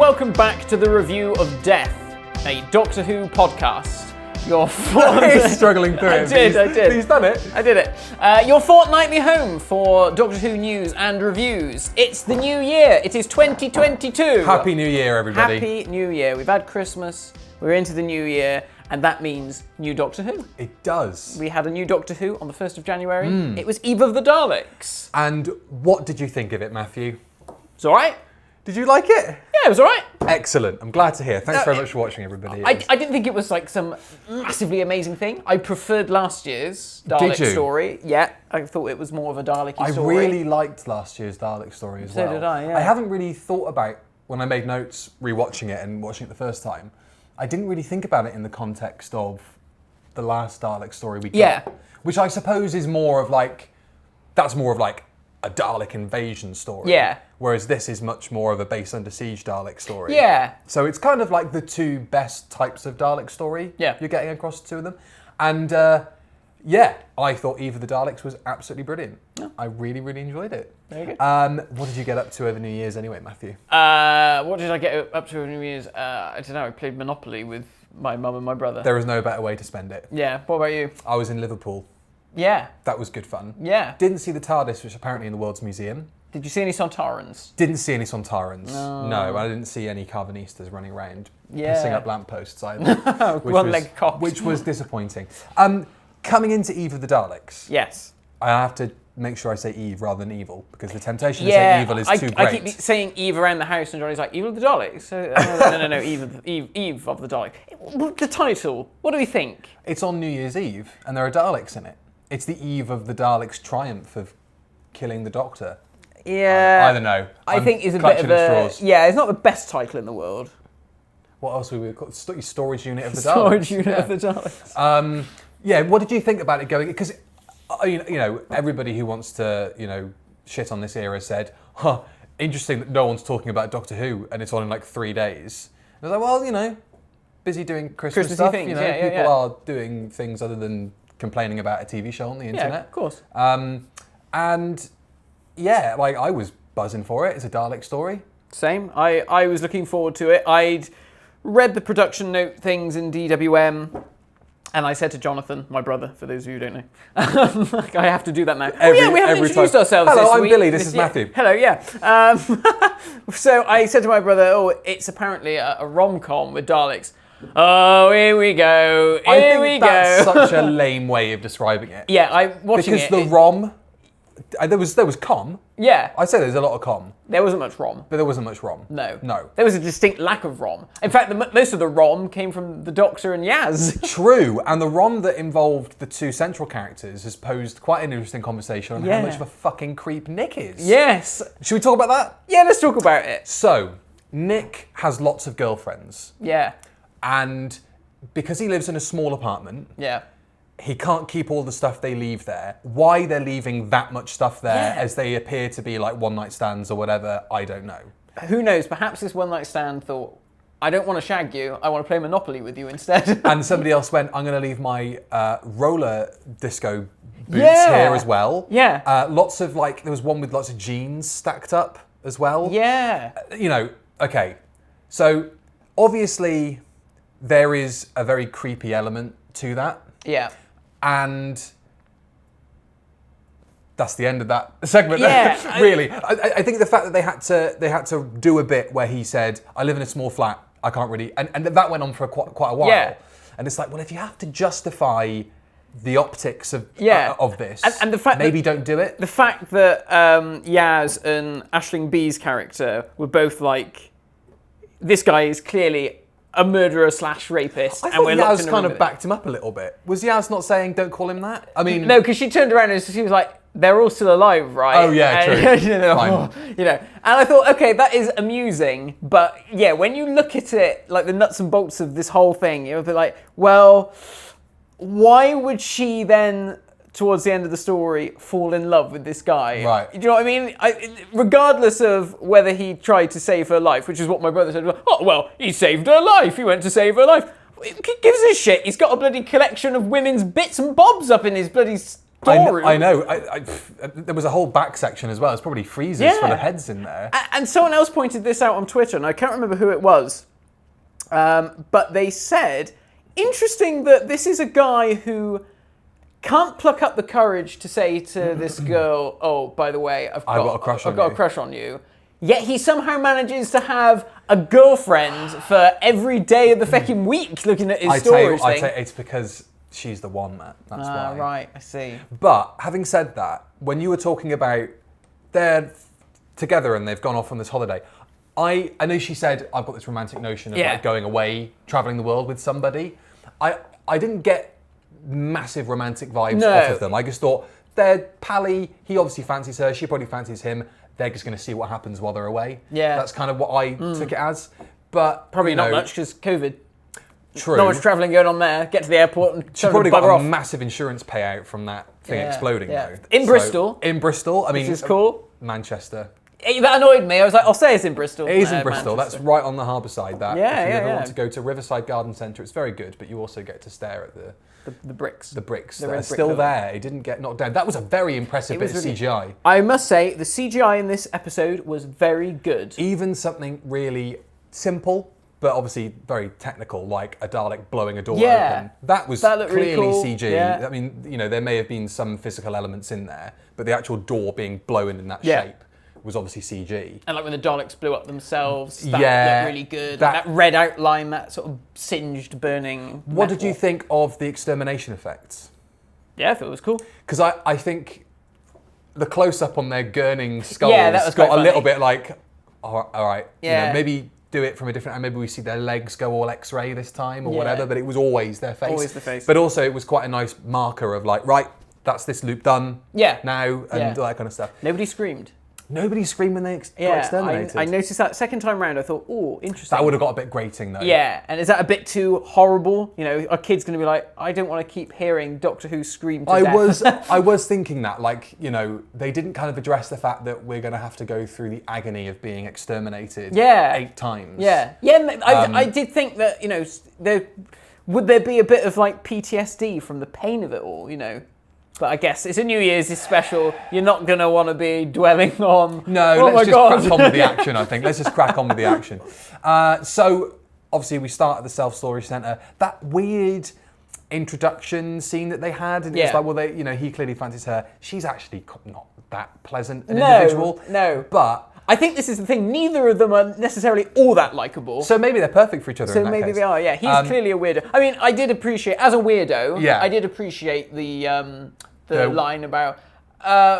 welcome back to the review of Death, a Doctor Who podcast. Your He's struggling through it. I did. He's done it. I did it. Your fortnightly home for Doctor Who news and reviews. It's the new year. It is 2022. Happy New Year, everybody. Happy New Year. We've had Christmas. We're into the new year, and that means new Doctor Who. It does. We had a new Doctor Who on the 1st of January. It was Eve of the Daleks. And what did you think of it, Matthew? It's all right. Did you like it? Yeah, it was all right. Excellent. I'm glad to hear. Thanks very much for watching, everybody. I didn't think it was like some massively amazing thing. I preferred last year's Dalek Did you? story. Yeah, I thought it was more of a Dalek-y story. I really liked last year's Dalek story as well. So did I, yeah. I haven't really thought about, when I made notes rewatching it and watching it the first time, I didn't really think about it in the context of the last Dalek story we got. Yeah. Which I suppose is more of like, that's more of like a Dalek invasion story. Yeah. Whereas this is much more of a base under siege Dalek story. Yeah. So it's kind of like the two best types of Dalek story Yeah. you're getting across the two of them. And yeah, I thought Eve of the Daleks was absolutely brilliant. Oh. I really, really enjoyed it. Very good. What did you get up to over New Year's anyway, Matthew? What did I get up to over New Year's? I don't know. I played Monopoly with my mum and my brother. There is no better way to spend it. Yeah. What about you? I was in Liverpool. Yeah. That was good fun. Yeah. Didn't see the TARDIS, which is apparently in the World's Museum. Did you see any Sontarans? Didn't see any Sontarans. No, I didn't see any Carvanistas running around Yeah. pissing up lampposts either. One-legged cocks. Which was disappointing. Coming into Eve of the Daleks, Yes. I have to make sure I say Eve rather than evil, because the temptation to Yeah. say evil is too I great. keep saying Eve around the house, and Johnny's like, Eve of the Daleks? So, no, Eve of the Daleks. The title, what do we think? It's on New Year's Eve, and there are Daleks in it. It's the eve of the Daleks' triumph of killing the Doctor. Yeah. I don't know. I think it's a bit clutching of at a... straws. Yeah, it's not the best title in the world. What else would we call it? Storage unit of the Storage Daleks. unit Yeah. of the Daleks. Yeah, what did you think about it going? Because, you know, everybody who wants to, you know, shit on this era said, huh, interesting that no one's talking about Doctor Who and it's on in like 3 days. And I was like, well, you know, busy doing Christmas Christmassy stuff. things, You know, yeah, people are doing things other than complaining about a TV show on the internet. Yeah, of course. And yeah, like I was buzzing for it. It's a Dalek story. Same. I was looking forward to it. I'd read the production note things in DWM, and I said to Jonathan, my brother, for those of you who don't know, I have to do that now. We haven't introduced ourselves Hello, this I'm week. Billy, this is Matthew. Hello, yeah. So I said to my brother, it's apparently a rom-com with Daleks. Oh, here we go. I Here think we that's go. such a lame way of describing it. Yeah, I'm watching Because it. the rom, there was com. Yeah, I'd say there's a lot of com, there wasn't much rom. but there wasn't much rom. No. There was a distinct lack of rom. In fact, most of the rom came from the Doctor and Yaz. True, and the rom that involved the two central characters has posed quite an interesting conversation on Yeah. how much of a fucking creep Nick is. Yes. Should we talk about that? Yeah, let's talk about it. So, Nick has lots of girlfriends, Yeah. and because he lives in a small apartment, Yeah. he can't keep all the stuff they leave there. Why they're leaving that much stuff there Yeah. as they appear to be like one-night stands or whatever, I don't know. Who knows? Perhaps this one night stand thought, I don't want to shag you. I want to play Monopoly with you instead. And somebody else went, I'm going to leave my roller disco boots Yeah. here as well. Yeah. Lots of like, there was one with lots of jeans stacked up as well. Yeah. You know, okay. So obviously there is a very creepy element to that. Yeah. And that's the end of that segment. Yeah, Really. I think the fact that they had to do a bit where he said, I live in a small flat, I can't really, and that went on for quite a while. Yeah. And it's like, well, if you have to justify the optics of this, and the fact maybe don't do it. The fact that Yaz and Aisling B's character were both like, this guy is clearly a murderer / rapist, I and thought we're locked Yaz in a kind room of with it. backed him up a little bit. Was Yaz not saying, don't call him that? I mean... No, because she turned around and she was like, they're all still alive, right? Oh, yeah, And, true. you know, Fine. you know, and I thought, okay, that is amusing, but yeah, when you look at it, like the nuts and bolts of this whole thing, you'll be like, well, why would she then, towards the end of the story, fall in love with this guy? Right. Do you know what I mean? Regardless of whether he tried to save her life, which is what my brother said, oh, well, he saved her life, he went to save her life. Who gives a shit? He's got a bloody collection of women's bits and bobs up in his bloody storeroom. I know. There was a whole back section as well. It's probably freezers full of heads in there. And someone else pointed this out on Twitter, and I can't remember who it was. But they said, interesting that this is a guy who can't pluck up the courage to say to this girl, oh, by the way, I've got a crush on you. Yet he somehow manages to have a girlfriend for every day of the fucking week looking at his storage thing. I'd say it's because she's the one, Matt. That's why. Right, I see. But having said that, when you were talking about they're together and they've gone off on this holiday, I know she said, I've got this romantic notion of like going away, traveling the world with somebody. I didn't get massive romantic vibes off of them. I just thought, they're pally, he obviously fancies her, she probably fancies him. They're just going to see what happens while they're away. Yeah. That's kind of what I took it as. But probably not much because COVID. True. Not much travelling going on there. Get to the airport and she probably got a massive insurance payout from that thing exploding though. In Bristol. In Bristol. I mean, which is cool. Manchester. That annoyed me. I was like, I'll say it's in Bristol. It is in Bristol. Manchester. That's right on the harbour side. That. Yeah, if you ever want to go to Riverside Garden Centre, it's very good, but you also get to stare at the bricks. The bricks that are still there. It didn't get knocked down. That was a very impressive bit of CGI. I must say, the CGI in this episode was very good. Even something really simple, but obviously very technical, like a Dalek blowing a door open. That looked clearly really cool. CG. Yeah. I mean, there may have been some physical elements in there, but the actual door being blown in that shape was obviously CG. And like when the Daleks blew up themselves, that looked really good. That red outline, that sort of singed, burning What did you think of the extermination effects? Yeah, I thought it was cool. Because I think the close-up on their gurning skulls got a little bit like, all right, maybe do it from a different, and maybe we see their legs go all X-ray this time or whatever, but it was always their face. Always the face. But also it was quite a nice marker of like, right, that's this loop done now, and all that kind of stuff. Nobody screamed. Nobody screamed when they got exterminated. I noticed that second time round. I thought, oh, interesting. That would have got a bit grating though. Yeah, and is that a bit too horrible? Our kid's going to be like, I don't want to keep hearing Doctor Who scream to death. I was thinking that, like, they didn't kind of address the fact that we're going to have to go through the agony of being exterminated 8 times. Yeah. I did think that, would there be a bit of like PTSD from the pain of it all, But I guess it's a New Year's special. You're not going to want to be dwelling on... No, let's just crack on with the action, I think. Let's just crack on with the action. So, obviously, we start at the self-storage centre. That weird introduction scene that they had, and it's like, well, he clearly fancies her. She's actually not that pleasant an individual. No. But... I think this is the thing. Neither of them are necessarily all that likeable. So maybe they're perfect for each other in that case. So maybe they are, yeah. He's clearly a weirdo. I mean, I did appreciate, as a weirdo, I did appreciate the line about,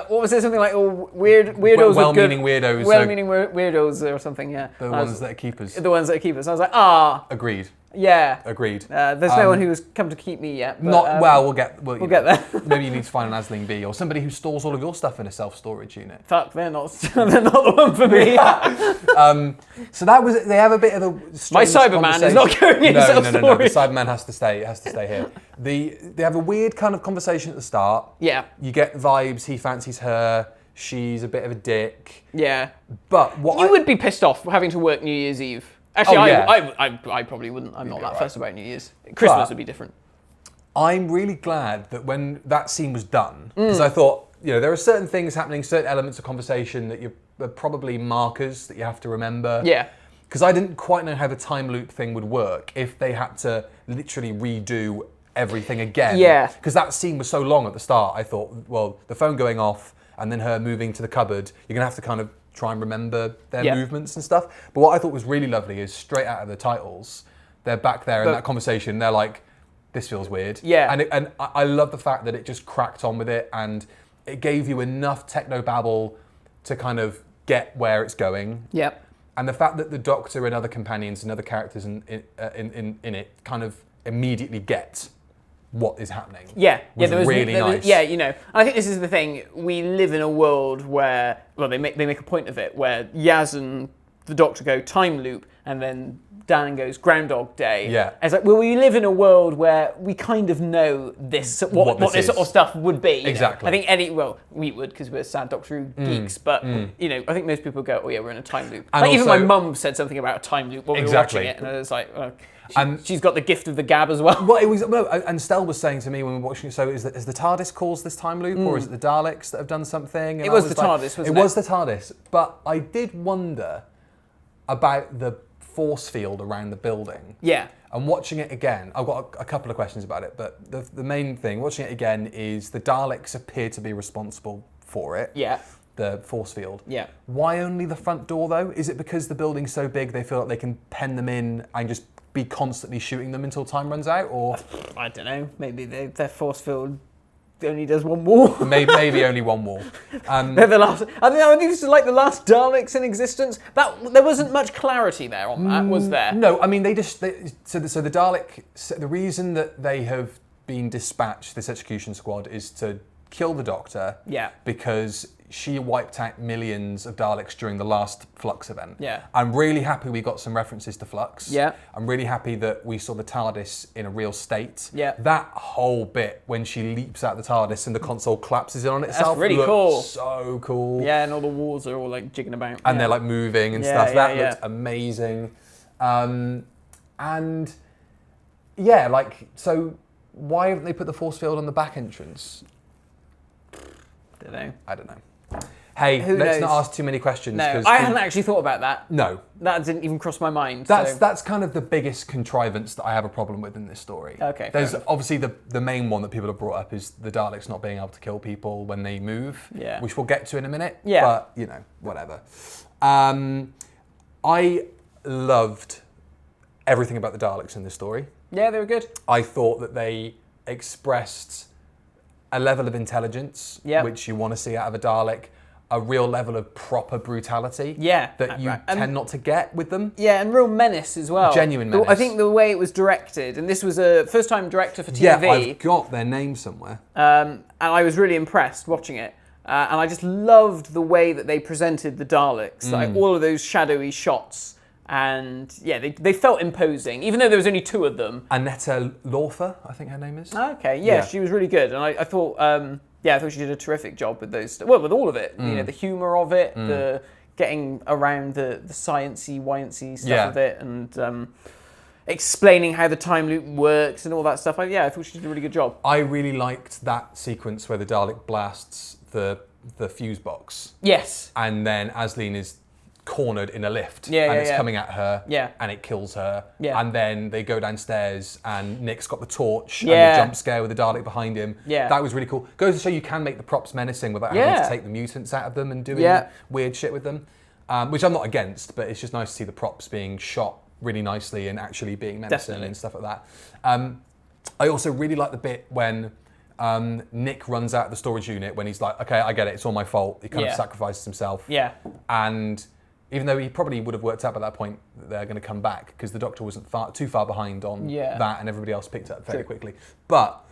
what was it, something like, weirdos well-meaning weirdos. Well-meaning weirdos or something, yeah. The ones that are keepers. The ones that are keepers. I was like, Agreed. Yeah. Agreed. There's no one who's come to keep me yet. But, we'll get there. Maybe you need to find an Aisling Bea or somebody who stores all of your stuff in a self-storage unit. Fuck, they're not the one for me. So that was, they have a bit of a My Cyberman is not going in self-storage. No. The Cyberman has to stay here. They have a weird kind of conversation at the start. Yeah. You get vibes, he fancies her, she's a bit of a dick. Yeah. But you would be pissed off having to work New Year's Eve. Actually, I probably wouldn't. I'm not that fussed about New Year's. Christmas would be different. I'm really glad that when that scene was done, because I thought, there are certain things happening, certain elements of conversation that are probably markers that you have to remember. Yeah. Because I didn't quite know how the time loop thing would work if they had to literally redo everything again. Yeah. Because that scene was so long at the start, I thought, well, the phone going off and then her moving to the cupboard, you're going to have to kind of try and remember their movements and stuff. But what I thought was really lovely is straight out of the titles, they're back there in that conversation, they're like, this feels weird. Yeah. And I love the fact that it just cracked on with it and it gave you enough technobabble to kind of get where it's going. Yep. And the fact that the Doctor and other companions and other characters in it kind of immediately get what is happening. Yeah, was really nice. Yeah, I think this is the thing. We live in a world where, well, they make a point of it, where Yaz and the Doctor go time loop, And then Dan goes, Groundhog Day. Yeah. And it's like, well, we live in a world where we kind of know this, what this sort of stuff would be. Exactly. I think we would, because we're sad Doctor Who geeks, but, I think most people go, oh yeah, we're in a time loop. And even also- my mum said something about a time loop when we were watching it, and I was like, she's got the gift of the gab as well. Well, and Stell was saying to me when we were watching it, so is the TARDIS caused this time loop, or is it the Daleks that have done something? And It was I the TARDIS, wasn't it? It was the TARDIS, but I did wonder about the force field around the building. Yeah. And watching it again, I've got a couple of questions about it, but the main thing, watching it again, is the Daleks appear to be responsible for it. Yeah. The force field. Yeah. Why only the front door, though? Is it because the building's so big they feel like they can pen them in and just be constantly shooting them until time runs out, or I don't know. Maybe their force field only does one wall. maybe only one wall. They're the last. I think this is like the last Daleks in existence. There wasn't much clarity there on that, was there? No, I mean so the Dalek. The reason that they have been dispatched, this execution squad, is to kill the Doctor. Yeah. Because she wiped out millions of Daleks during the last Flux event. Yeah. I'm really happy we got some references to Flux. Yeah. I'm really happy that we saw the TARDIS in a real state. Yeah. That whole bit when she leaps out the TARDIS and the console collapses in on itself. really looked cool. So cool. Yeah, and all the walls are all like jigging about. And they're like moving and Yeah, stuff. yeah, That yeah. looked amazing. And yeah, like, so why haven't they put the force field on the back entrance? don't know. I don't know. Hey, Who let's knows? not ask too many questions. No, 'cause I hadn't actually thought about that. No. That didn't even cross my mind. That's kind of the biggest contrivance that I have a problem with in this story. Okay, fair There's enough. obviously the main one that people have brought up is the Daleks not being able to kill people when they move, Yeah. which we'll get to in a minute. Yeah. But, whatever. I loved everything about the Daleks in this story. Yeah, they were good. I thought that they expressed a level of intelligence, Yep. which you want to see out of a Dalek, a real level of proper brutality Yeah, that you right. tend not to get with them. Yeah, and real menace as well. Genuine I menace. think the way it was directed, and this was a first-time director for TV. Yeah, I've got their name somewhere. And I was really impressed watching it. And I just loved the way that they presented the Daleks, like all of those shadowy shots. And yeah, they felt imposing, even though there was only two of them. Annetta Lawfer, I think her name is. Okay, yeah, she was really good. And I thought, I thought she did a terrific job with those, with all of it. The humour of it, the getting around the sciencey, wiancy stuff of it, and explaining how the time loop works and all that stuff. I thought she did a really good job. I really liked that sequence where the Dalek blasts the fuse box. Yes. And then Asleen is cornered in a lift. Yeah, and yeah, it's yeah. coming at her. Yeah. And it kills her. Yeah. And then they go downstairs and Nick's got the torch Yeah. and the jump scare with the Dalek behind him. Yeah. That was really cool. Goes to show you can make the props menacing without having Yeah. to take the mutants out of them and doing Yeah. weird shit with them. Which I'm not against, but it's just nice to see the props being shot really nicely and actually being menacing Definitely. and stuff like that. I also really like the bit when Nick runs out of the storage unit when he's like, okay, I get it, it's all my fault. He kind of Yeah. sacrifices himself. Yeah. And even though he probably would have worked out by that point that they're going to come back because the Doctor wasn't too far behind on that and everybody else picked it up fairly quickly. But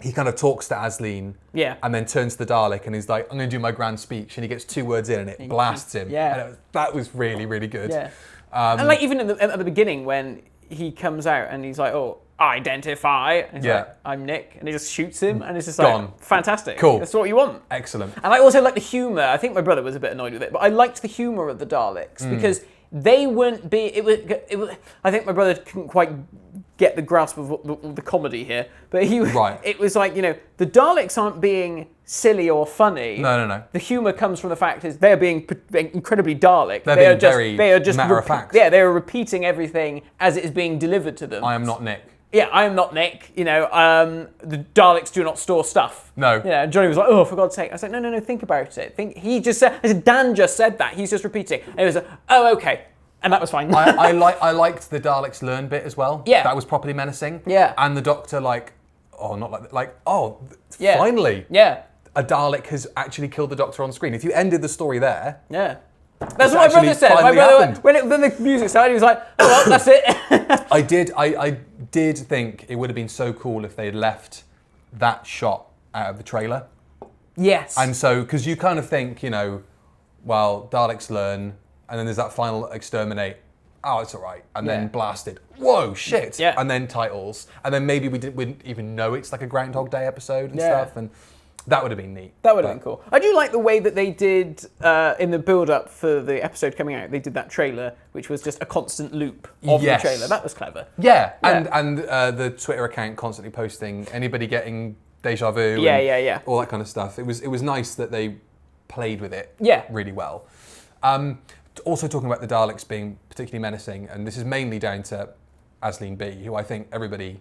he kind of talks to Asleen and then turns to the Dalek and he's like, I'm going to do my grand speech. And he gets 2 words in and it blasts him. Yeah. And that was really, really good. Yeah. And like even at the beginning when he comes out and he's like, oh, identify. And he's like, I'm Nick. And he just shoots him and it's just like, Gone. fantastic. Cool. That's what you want. Excellent. And I also like the humour. I think my brother was a bit annoyed with it, but I liked the humour of the Daleks because they weren't it was, I think my brother couldn't quite get the grasp of the comedy here, but it was like, the Daleks aren't being silly or funny. No. The humour comes from the fact is they're being incredibly Dalek. They are just matter of fact. Yeah, they are repeating everything as it is being delivered to them. I am not Nick. Yeah, I am not Nick. The Daleks do not store stuff. No. And Johnny was like, oh, for God's sake. I was like, no, think about it. He just said, I said, Dan just said that. He's just repeating. And he was like, oh, okay. And that was fine. I liked the Daleks learn bit as well. Yeah. That was properly menacing. Yeah. And the Doctor finally. Yeah. A Dalek has actually killed the Doctor on screen. If you ended the story there, Yeah. That's what my brother said. My finally brother, happened. when the music started, he was like, oh, well, that's it. I did think it would have been so cool if they had left that shot out of the trailer. Yes. And so, because you kind of think, well, Daleks learn, and then there's that final exterminate, oh, it's all right, and Yeah. then blasted, whoa, shit, Yeah. and then titles, and then maybe we wouldn't even know it's like a Groundhog Day episode and Yeah. stuff, and that would have been neat. That would have But- been cool. I do like the way that they did in the build-up for the episode coming out. They did that trailer, which was just a constant loop of Yes. the trailer. That was clever. Yeah, Yeah. and the Twitter account constantly posting anybody getting deja vu, Yeah, and yeah. all that kind of stuff. It was nice that they played with it, Yeah. really well. Also talking about the Daleks being particularly menacing, and this is mainly down to Aisling Bea, who I think everybody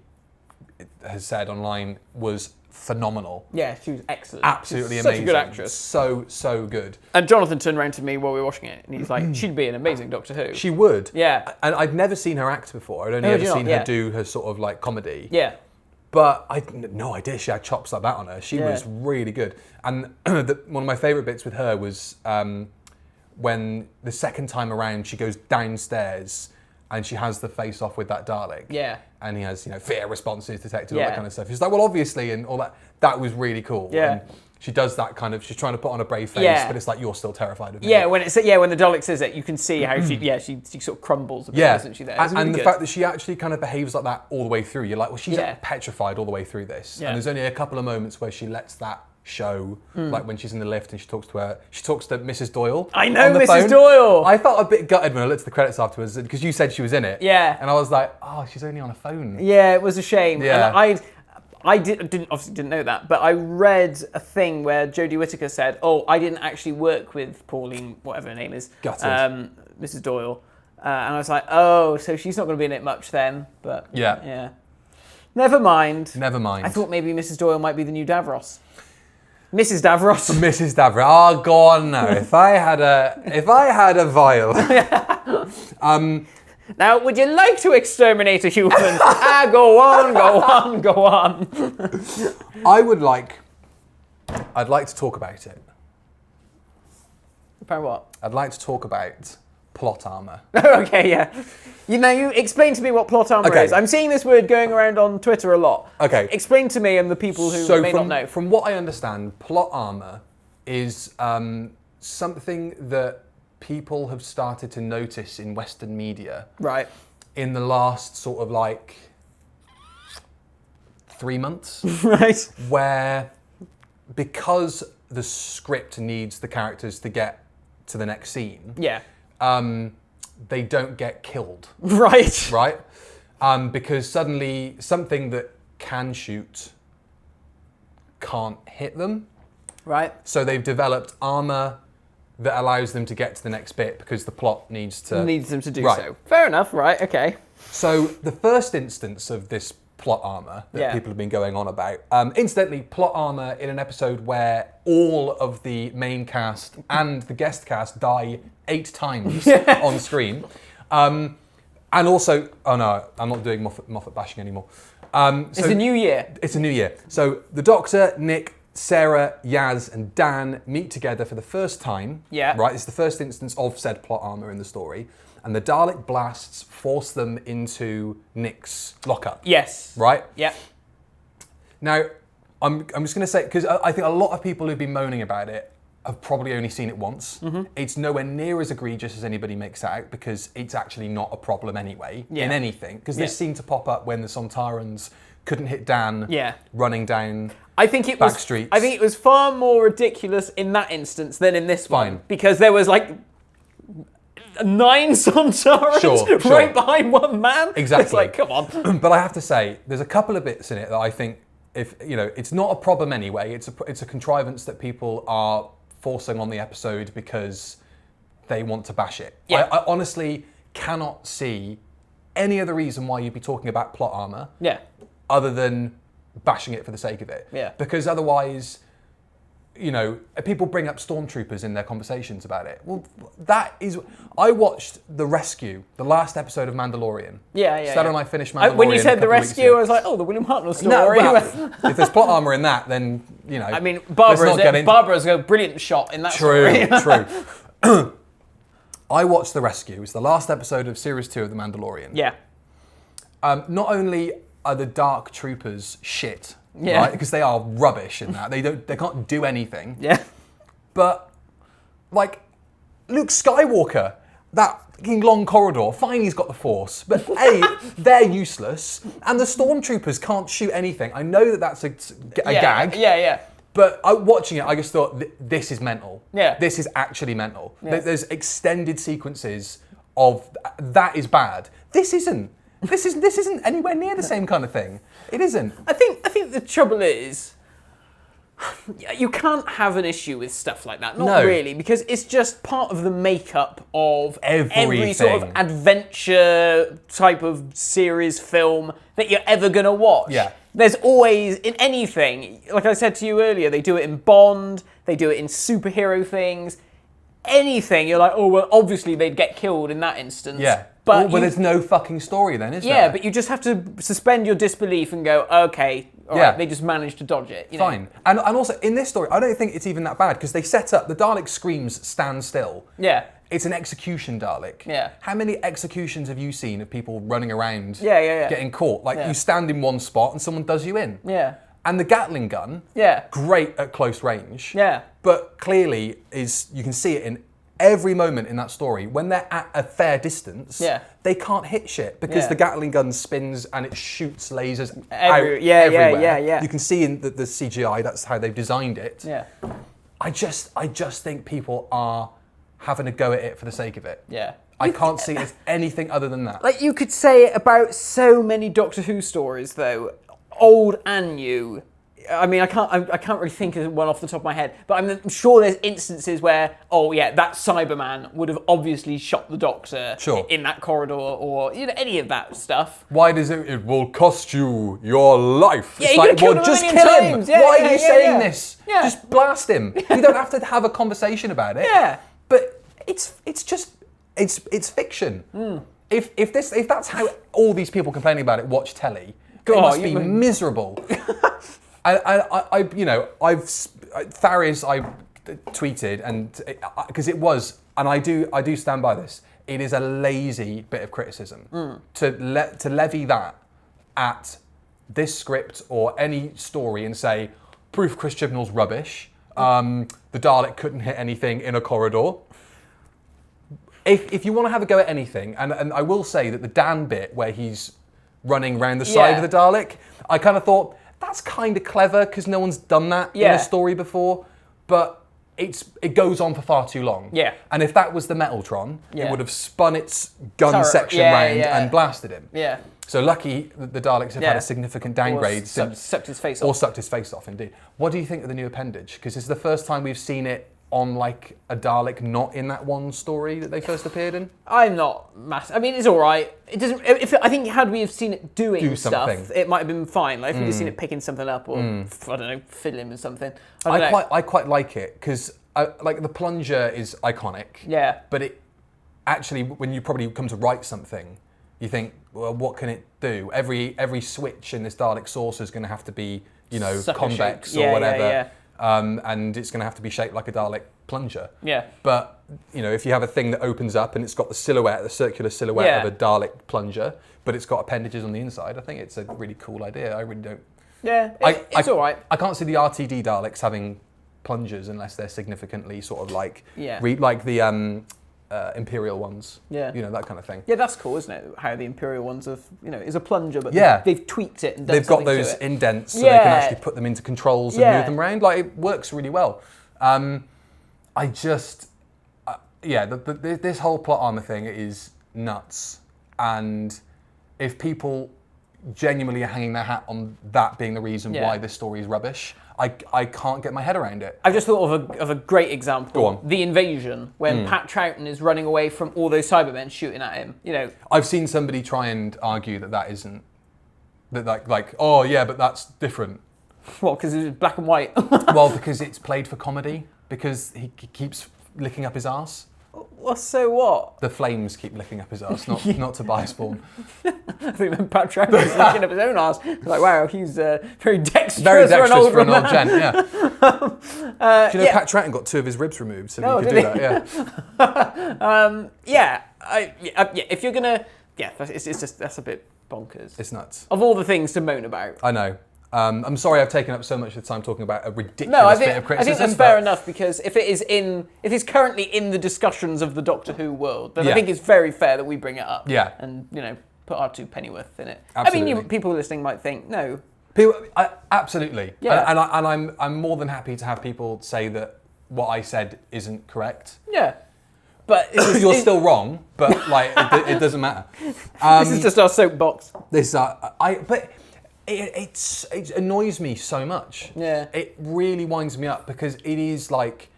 has said online was phenomenal. Yeah, she was excellent. Absolutely She's amazing. Such a good actress. So good. And Jonathan turned around to me while we were watching it, and he's like, she'd be an amazing Doctor Who. She would. Yeah. And I'd never seen her act before. I'd only Oh, ever did you not? seen her Yeah. do her sort of like comedy. Yeah. But I had no idea she had chops like that on her. She Yeah. was really good. And one of my favourite bits with her was when the second time around she goes downstairs and she has the face off with that Dalek. Yeah. And he has, fear responses detected, all Yeah. that kind of stuff. She's like, well, obviously, and all that. That was really cool. Yeah. And she does that kind of, she's trying to put on a brave face, Yeah. but it's like, you're still terrified of me. Yeah, when the Dalek says it, you can see how she sort of crumbles a bit, Yeah, isn't she? There, It's and really the good. fact that she actually kind of behaves like that all the way through, you're like, well, she's Yeah. petrified all the way through this. Yeah. And there's only a couple of moments where she lets that show, like when she's in the lift and she talks to Mrs. Doyle. I know on the Mrs. phone. Doyle. I felt a bit gutted when I looked at the credits afterwards because you said she was in it. Yeah. And I was like, oh, she's only on a phone. Yeah, it was a shame. Yeah. And I didn't know that, but I read a thing where Jodie Whittaker said, "Oh, I didn't actually work with Pauline, whatever her name is, Gutted. Mrs. Doyle," and I was like, "Oh, so she's not going to be in it much then." But Yeah. Never mind. Never mind. I thought maybe Mrs. Doyle might be the new Davros. Mrs. Davros. Mrs. Davra. Oh, go on now. If I had a vial. Now, would you like to exterminate a human? Go on. I'd like to talk about it. About what? I'd like to talk about plot armor. Okay, yeah. You explain to me what plot armor Okay. is. I'm seeing this word going around on Twitter a lot. Okay. Explain to me and the people who may not know. From what I understand, plot armor is something that people have started to notice in Western media Right. in the last sort of like 3 months, Right. where because the script needs the characters to get to the next scene, Yeah. they don't get killed, Right. right? Because suddenly something that can shoot can't hit them. Right. So they've developed armor that allows them to get to the next bit because the plot needs to... Needs them to do Right. so. Fair enough. Right. Okay. So the first instance of this plot armor that Yeah. people have been going on about, incidentally, plot armor in an episode where all of the main cast and the guest cast die 8 times on screen. And also, oh no, I'm not doing Moffat bashing anymore. It's a new year. It's a new year. So the Doctor, Nick, Sarah, Yaz, and Dan meet together for the first time. Yeah. Right. It's the first instance of said plot armor in the story, and the Dalek blasts force them into Nick's lockup. Yes. Right. Yeah. Now, I'm just going to say, because I think a lot of people who've been moaning about it have probably only seen it once. Mm-hmm. It's nowhere near as egregious as anybody makes it out because it's actually not a problem anyway Yeah. in anything. Because this Yeah. seemed to pop up when the Sontarans couldn't hit Dan Yeah. running down. I think it was. Back streets. I think it was far more ridiculous in that instance than in this Fine. one because there was like 9 Sontarans Sure. right behind one man. Exactly. It's like, come on. But I have to say, there's a couple of bits in it that I think, if it's not a problem anyway. It's a contrivance that people are forcing on the episode because they want to bash it. Yeah. I honestly cannot see any other reason why you'd be talking about plot armor Yeah. other than bashing it for the sake of it. Yeah. Because otherwise, people bring up stormtroopers in their conversations about it. Well, that is... I watched The Rescue, the last episode of Mandalorian. Yeah. Stella and I finished Mandalorian. When you a said The couple of weeks Rescue, ago. I was like, oh, the William Hartnell story. No, well, if there's plot armor in that, then, I mean, let's not get into- Barbara's a brilliant shot in that True, story. true. I watched The Rescue. It's the last episode of Series 2 of The Mandalorian. Yeah. Not only are the Dark Troopers shit, Yeah. right? Because they are rubbish in that. They can't do anything. Yeah. But, like, Luke Skywalker, that fucking long corridor. Fine, he's got the Force, but A, they're useless, and the stormtroopers can't shoot anything. I know that that's a gag. Yeah. But watching it, I just thought, this is mental. Yeah. This is actually mental. Yeah. There's extended sequences of that is bad. This isn't. This isn't anywhere near the same kind of thing. It isn't. I think the trouble is, you can't have an issue with stuff like that. Not really, because it's just part of the makeup of every sort of adventure type of series film that you're ever going to watch. Yeah. There's always, in anything, like I said to you earlier, they do it in Bond, they do it in superhero things. Anything, you're like, oh, well, obviously they'd get killed in that instance. Yeah. But well, there's no fucking story then, is there? yeah, but you just have to suspend your disbelief and go, okay, all right, they just managed to dodge it. You know? Fine. And also, in this story, I don't think it's even that bad, because they set up, the Dalek screams, stand still. Yeah. It's an execution Dalek. Yeah. How many executions have you seen of people running around getting caught? Like, you stand in one spot and someone does you in. Yeah. And the Gatling gun, great at close range. Yeah. But clearly you can see it in every moment in that story. When they're at a fair distance, they can't hit shit because the Gatling gun spins and it shoots lasers everywhere. Yeah. You can see in the CGI, that's how they've designed it. Yeah. I just think people are having a go at it for the sake of it. Yeah. I can't see it as anything other than that. Like, you could say it about so many Doctor Who stories, though, old and new. I mean, I can't really think of one off the top of my head, but I'm sure there's instances where, that Cyberman would have obviously shot the Doctor in that corridor, or any of that stuff. Why does it will cost you your life? Yeah, it's like, well, just kill him. Yeah, why are you saying this? Yeah. Just blast him. You don't have to have a conversation about it. Yeah. But it's fiction. If that's how all these people complaining about it watch telly, it must be miserable. Tharius, I tweeted, and because it was, and I do stand by this. It is a lazy bit of criticism to levy that at this script or any story and say proof Chris Chibnall's rubbish. The Dalek couldn't hit anything in a corridor. If you want to have a go at anything, and I will say that the Dan bit where he's running around the side of the Dalek, I kind of thought, that's kind of clever because no one's done that in a story before, but it goes on for far too long. Yeah. And if that was the Metaltron, it would have spun its gun section round and blasted him. Yeah. So lucky that the Daleks have had a significant downgrade. Or sucked his face off. Or sucked his face off, indeed. What do you think of the new appendage? Because it's the first time we've seen it on like a Dalek not in that one story that they first appeared in. I'm not massive. I mean, it's all right. It doesn't. I think had we have seen it doing stuff, it might have been fine. Like if we'd have seen it picking something up, or I don't know, fiddling with something. I quite like it because like the plunger is iconic. Yeah. But it actually, when you probably come to write something, you think, well, what can it do? Every switch in this Dalek saucer is going to have to be, convex or whatever. Yeah. And it's going to have to be shaped like a Dalek plunger. Yeah. But, if you have a thing that opens up and it's got the circular silhouette of a Dalek plunger, but it's got appendages on the inside, I think it's a really cool idea. I really don't... Yeah, it's all right. I can't see the RTD Daleks having plungers unless they're significantly sort of like... like the... Imperial ones, that kind of thing. Yeah, that's cool, isn't it? How the Imperial ones have, is a plunger, but they've tweaked it and done they've got something those to it. indents, so they can actually put them into controls and move them around. Like it works really well. This whole plot armor thing is nuts, and if people genuinely are hanging their hat on that being the reason why this story is rubbish, I can't get my head around it. I've just thought of a great example. Go on. The Invasion, when Pat Troughton is running away from all those Cybermen shooting at him. I've seen somebody try and argue that isn't, but that's different. What, because it's black and white? Well, because it's played for comedy, because he keeps licking up his arse. Well, so what? The flames keep licking up his arse, not Tobias Spawn. I think when Pat Troughton was licking up his own arse, it's like, wow, he's very dexterous. Very dexterous for an old gent, yeah. Do you know Pat Troughton got 2 of his ribs removed, so he could do that, if you're gonna, that's a bit bonkers. It's nuts. Of all the things to moan about. I know. I'm sorry I've taken up so much of the time talking about a ridiculous No, bit of I criticism. think that's fair enough, because if it's currently in the discussions of the Doctor Who world, then I Yeah. think it's very fair that we bring it up. Yeah. And put our 2 pennyworth in it. Absolutely. I mean, people listening might think, no. Absolutely. Yeah. And I'm more than happy to have people say that what I said isn't correct. Yeah. But You're still wrong, but like it doesn't matter. this is just our soapbox. But it annoys me so much. Yeah. It really winds me up, because it is like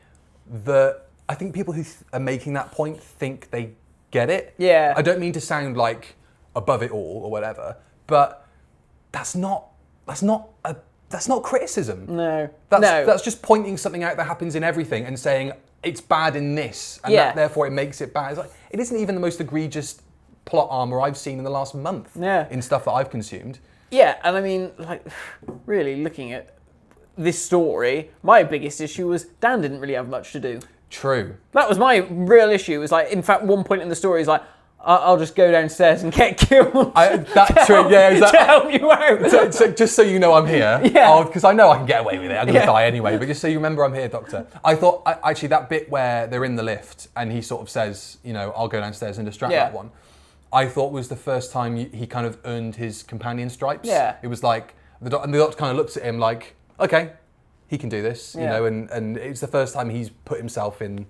I think people who are making that point think they get it. Yeah. I don't mean to sound like above it all or whatever, but that's not criticism. No. That's just pointing something out that happens in everything and saying it's bad in this, and Yeah. therefore it makes it bad. It's like, it isn't even the most egregious plot armor I've seen in the last month. Yeah. In stuff that I've consumed. Yeah, and I mean, like, really looking at this story, my biggest issue was Dan didn't really have much to do. True. That was my real issue. Was like, in fact, one point in the story is like, I'll just go downstairs and get killed. That's true. Yeah, to help you out. So just so you know I'm here, Yeah. because I know I can get away with it. I'm going to Yeah. die anyway, but just so you remember I'm here, Doctor. I thought, actually, that bit where they're in the lift and he sort of says, I'll go downstairs and distract Yeah. that one, I thought was the first time he kind of earned his companion stripes. Yeah. It was like, the Doctor kind of looks at him like, okay, he can do this, Yeah. and it's the first time he's put himself in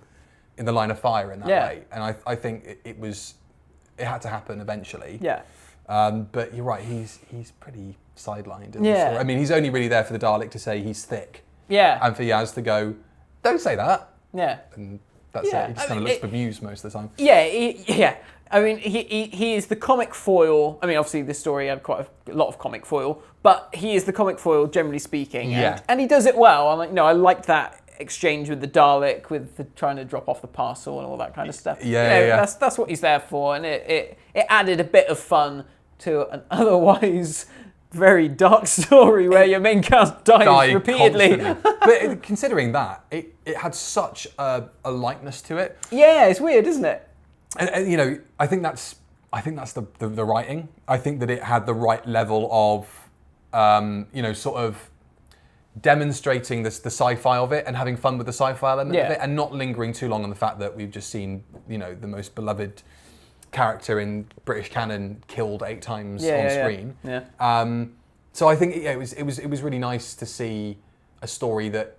the line of fire in that Yeah. way. And I think it had to happen eventually. Yeah. But you're right, he's pretty sidelined in Yeah. the story. I mean, he's only really there for the Dalek to say he's thick, Yeah. and for Yaz to go, don't say that, Yeah. and that's Yeah, it. He just I kind of mean, looks bemused most of the time. Yeah, yeah. I mean, he is the comic foil. I mean, obviously this story had quite a lot of comic foil, but he is the comic foil, generally speaking. Yeah. And he does it well. I'm like, I liked that exchange with the Dalek, with the trying to drop off the parcel and all that kind of stuff. Yeah. That's what he's there for, and it added a bit of fun to an otherwise very dark story where your main cast dies repeatedly. Constantly. But considering that, it had such a likeness to it. Yeah, it's weird, isn't it? And I think that's the writing. I think that it had the right level of, sort of demonstrating the sci-fi of it and having fun with the sci-fi element of it, and not lingering too long on the fact that we've just seen, the most beloved character in British canon killed 8 times on screen. Yeah. So I think it was really nice to see a story that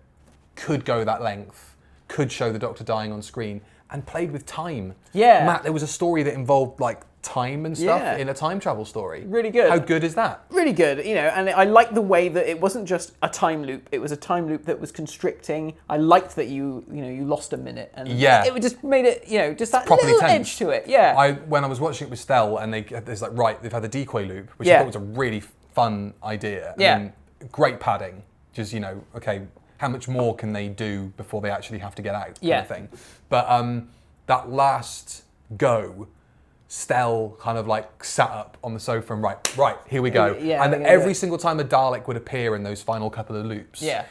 could go that length, could show the Doctor dying on screen, and played with time. Yeah. Matt, there was a story that involved like time and stuff Yeah. in a time travel story. Really good. How good is that? Really good, and I liked the way that it wasn't just a time loop; it was a time loop that was constricting. I liked that you lost a minute, and Yeah. it just made it, just that properly little tense. edge to it. Yeah, When I was watching it with Stell, and they've had the decoy loop, which I Yeah. thought was a really fun idea. Yeah. And great padding. Just okay, how much more can they do before they actually have to get out? Kind Yeah. of thing. But that last go, Stell kind of like sat up on the sofa and right, here we go. Yeah, and we're gonna do every it. single time a Dalek would appear in those final couple of loops. yeah,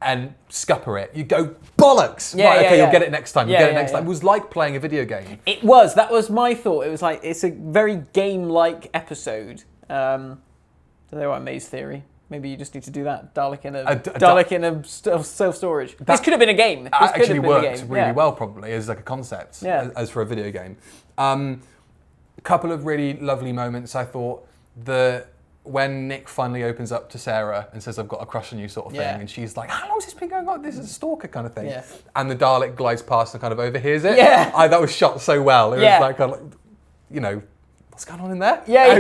And scupper it, you go bollocks. Yeah, right, yeah, okay, yeah. you'll get it next time. Yeah, You'll get it yeah, next yeah. time. It was like playing a video game. it was. That was my thought. It was like it's a very game-like episode. So there, what Maze theory. Maybe you just need to do that. Dalek in a self-storage. This could have been a game. This That could actually have been a worked game. really Yeah. well, probably, as like a concept, Yeah. as for a video game. A couple of really lovely moments, I thought. When Nick finally opens up to Sarah and says, I've got a crush on you, sort of thing, Yeah. and she's like, how long's this been going on? This is a stalker kind of thing. Yeah. And the Dalek glides past and kind of overhears it. Yeah. That was shot so well. It Yeah. was like, kind of like, what's going on in there? Yeah,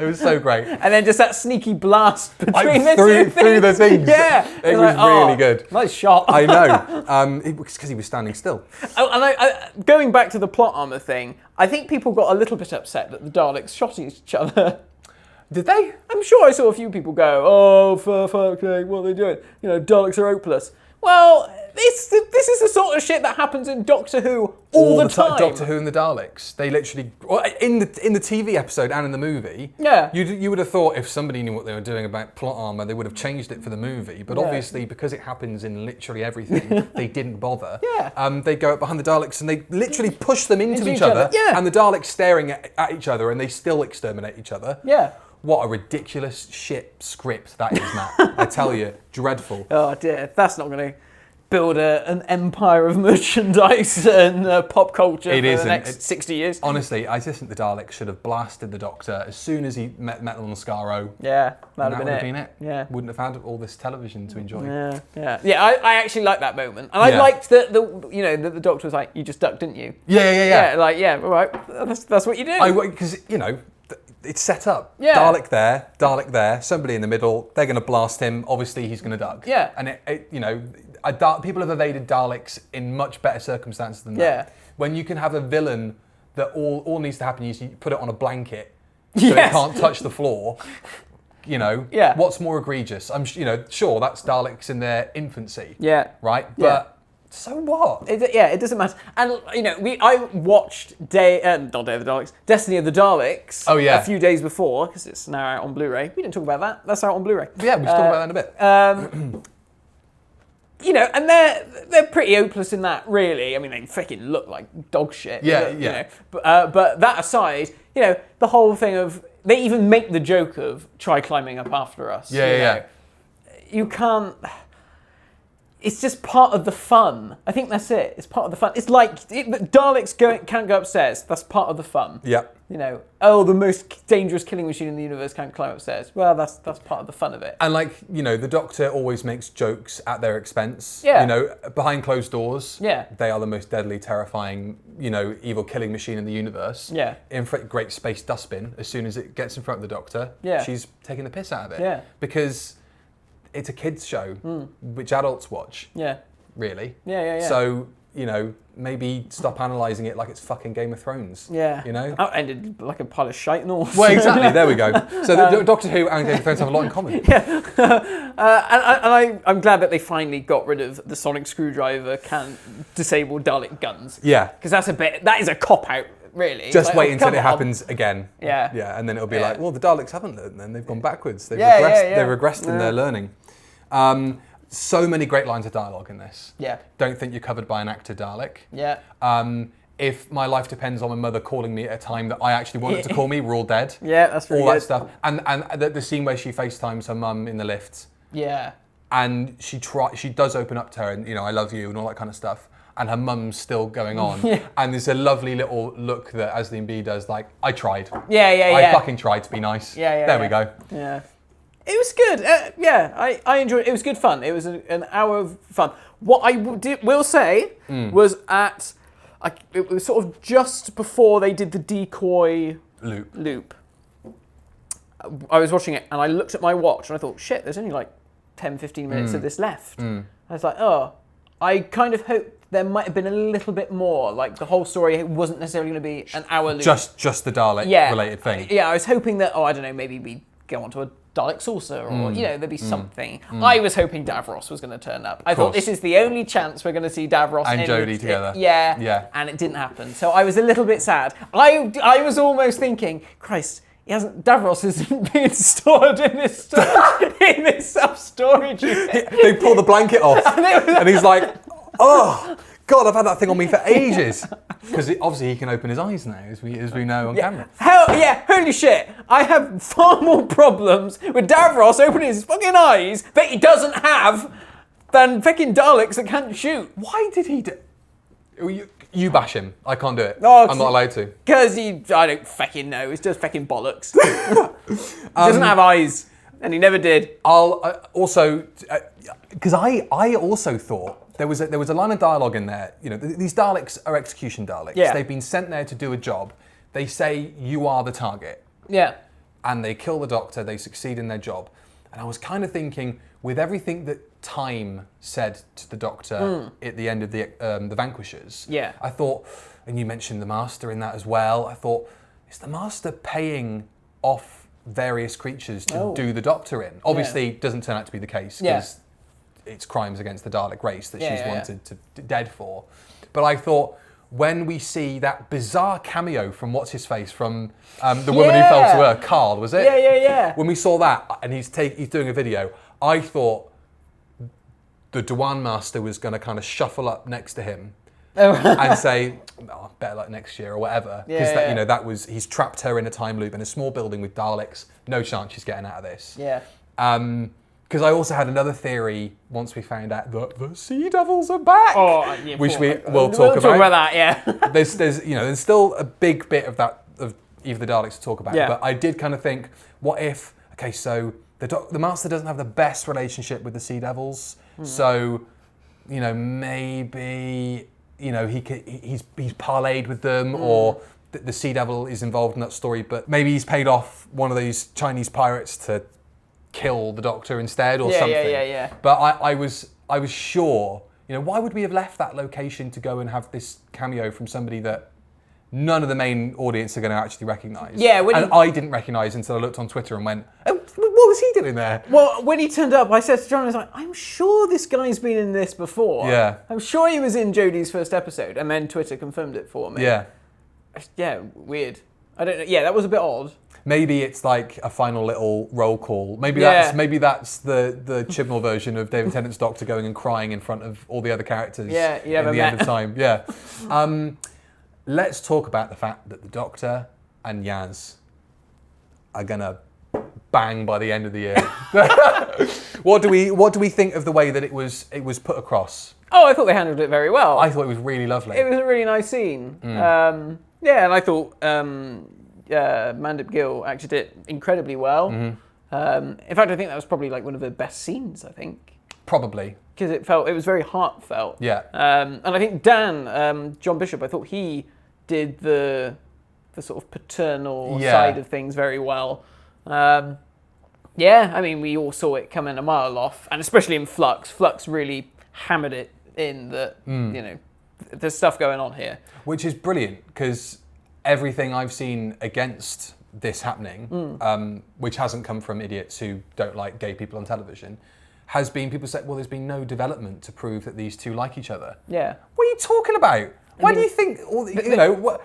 It was so great. And then just that sneaky blast between the through- two things. through the things. Yeah. It It's was really good. Nice shot. I know. It's because he was standing still. Oh, and I, going back to the plot armor thing, I think people got a little bit upset that the Daleks shot each other. Did they? I'm sure I saw a few people go, "Oh, for fuck's sake, what are they doing? Daleks are hopeless." Well, this is the sort of shit that happens in Doctor Who all the time. Doctor Who and the Daleks. They literally, in the TV episode and in the movie. Yeah. You would have thought if somebody knew what they were doing about plot armor, they would have changed it for the movie. But Yeah. obviously, because it happens in literally everything, they didn't bother. Yeah. They go up behind the Daleks and they literally push them into Into each each other. other, yeah. And the Daleks staring at each other, and they still exterminate each other. Yeah. What a ridiculous shit script that is, Matt. I tell you, dreadful. Oh dear, that's not going to build an empire of merchandise and pop culture for the next 60 years. Honestly, I just think the Daleks should have blasted the Doctor as soon as he met them on Skaro. Yeah, that would have been it. Yeah. Wouldn't have had all this television to enjoy. Yeah. I actually liked that moment, and I liked that the Doctor was like, "You just ducked, didn't you?" Yeah. All right, that's what you do. Because it's set up. Yeah. Dalek there, somebody in the middle. They're going to blast him. Obviously, he's going to duck. Yeah. And people have evaded Daleks in much better circumstances than that. Yeah. When you can have a villain that all needs to happen is you put it on a blanket so Yes. it can't touch the floor. Yeah. What's more egregious? Sure, that's Daleks in their infancy. Yeah. Right? Yeah. But so what? It doesn't matter. And I watched not Day of the Daleks, Destiny of the Daleks. Oh, yeah. A few days before, because it's now out on Blu-ray. We didn't talk about that. That's out on Blu-ray. Yeah, we should talk about that in a bit. And they're pretty hopeless in that, really. I mean, they freaking look like dog shit. Yeah. But that aside, the whole thing of they even make the joke of try climbing up after us. Yeah. You can't. It's just part of the fun. I think that's it. It's part of the fun. It's like Daleks can't go upstairs. That's part of the fun. Yeah. The most dangerous killing machine in the universe can't climb upstairs. Well, that's part of the fun of it. And the Doctor always makes jokes at their expense. Yeah. Behind closed doors. Yeah. They are the most deadly, terrifying, evil killing machine in the universe. Yeah. In great space dustbin. As soon as it gets in front of the Doctor, Yeah. she's taking the piss out of it. Yeah. Because it's a kids show, which adults watch. Yeah. Really. Yeah. So maybe stop analysing it like it's fucking Game of Thrones. Yeah. That ended like a pile of shite and all. Well, exactly. There we go. So the Doctor Who and Game of Thrones have a lot in common. I'm glad that they finally got rid of the sonic screwdriver can disable Dalek guns. Yeah. Because that is a cop out. Really. Just wait until it happens again. Yeah. Yeah, and then it'll be like, well, the Daleks haven't learned then. They've gone backwards. They've regressed in their learning. So many great lines of dialogue in this. Yeah. Don't think you're covered by an actor Dalek. Yeah. If my life depends on my mother calling me at a time that I actually wanted to call me, we're all dead. Yeah, that's really all good. That stuff. And the scene where she FaceTimes her mum in the lift. Yeah. And she does open up to her and, I love you and all that kind of stuff. And her mum's still going on. Yeah. And there's a lovely little look that Ashley B does, like, I tried. Yeah. I fucking tried to be nice. There we go. Yeah. It was good. I enjoyed it. It was good fun. It was an hour of fun. What I will say was it was sort of just before they did the decoy loop. I was watching it and I looked at my watch and I thought, shit, there's only like 10, 15 minutes of this left. I was like, I kind of hoped there might have been a little bit more. Like the whole story wasn't necessarily going to be an hour loop. Just the Dalek related thing. Yeah, I was hoping that, I don't know, maybe we'd go onto a Dalek saucer or, there'd be something. I was hoping Davros was going to turn up. I thought this is the only chance we're going to see Davros and Jodie together. Yeah. And it didn't happen. So I was a little bit sad. I was almost thinking, Christ, Davros isn't being stored in this self-storage unit. They pull the blanket off and he's like, oh, God, I've had that thing on me for ages. Because obviously he can open his eyes now, as we know on camera. Hell yeah, holy shit. I have far more problems with Davros opening his fucking eyes that he doesn't have than fucking Daleks that can't shoot. Why did he do... You bash him. I can't do it. No, I'm not allowed to. Because I don't fucking know. It's just fucking bollocks. He doesn't have eyes. And he never did. I'll also... Because I also thought... There was a line of dialogue in there. These Daleks are execution Daleks. Yeah. They've been sent there to do a job. They say, you are the target. Yeah. And they kill the Doctor. They succeed in their job. And I was kind of thinking, with everything that Time said to the Doctor at the end of the Vanquishers, I thought, and you mentioned the Master in that as well, I thought, is the Master paying off various creatures to do the Doctor in? Obviously, it doesn't turn out to be the case, because it's crimes against the Dalek race that she's wanted to dead for. But I thought, when we see that bizarre cameo from what's-his-face, from the woman who fell to earth, Carl, was it? Yeah. When we saw that, and he's doing a video, I thought the Dewan Master was going to kind of shuffle up next to him and say, better luck next year or whatever. Because Yeah. you know, that was, he's trapped her in a time loop in a small building with Daleks. No chance she's getting out of this. Yeah. Because I also had another theory once we found out that the Sea Devils are back. Oh, yeah, which we'll we'll talk about that. Yeah. there's still a big bit of that of Eve of the Daleks to talk about. Yeah. But I did kind of think, what if? Okay, so the Master doesn't have the best relationship with the Sea Devils, so you know, maybe, you know, he's parlayed with them, or the Sea Devil is involved in that story, but maybe he's paid off one of these Chinese pirates to kill the Doctor instead, or something. Yeah. But I was sure, you know, why would we have left that location to go and have this cameo from somebody that none of the main audience are going to actually recognise? Yeah, I didn't recognise until I looked on Twitter and went, oh, what was he doing there? Well, when he turned up, I said to John, I was like, I'm sure this guy's been in this before. Yeah. I'm sure he was in Jodie's first episode, and then Twitter confirmed it for me. Yeah. Yeah, weird. I don't know. Yeah, that was a bit odd. Maybe it's like a final little roll call. Maybe Yeah. that's the Chibnall version of David Tennant's Doctor going and crying in front of all the other characters Yeah, you in never the end met. of time. Yeah. Let's talk about the fact that the Doctor and Yaz are gonna bang by the end of the year. What do we think of the way that it was put across? Oh, I thought they handled it very well. I thought it was really lovely. It was a really nice scene. Mm. Yeah, and I thought Mandip Gill actually did it incredibly well. Mm-hmm. In fact, I think that was probably like one of the best scenes, I think. Probably. Because it was very heartfelt. Yeah. And I think Dan, John Bishop, I thought he did the sort of paternal side of things very well. Yeah, I mean, we all saw it coming a mile off, and especially in Flux. Flux really hammered it in that, you know, there's stuff going on here. Which is brilliant, because everything I've seen against this happening, which hasn't come from idiots who don't like gay people on television, has been people say, well, there's been no development to prove that these two like each other. Yeah. What are you talking about? Why do you think, you know,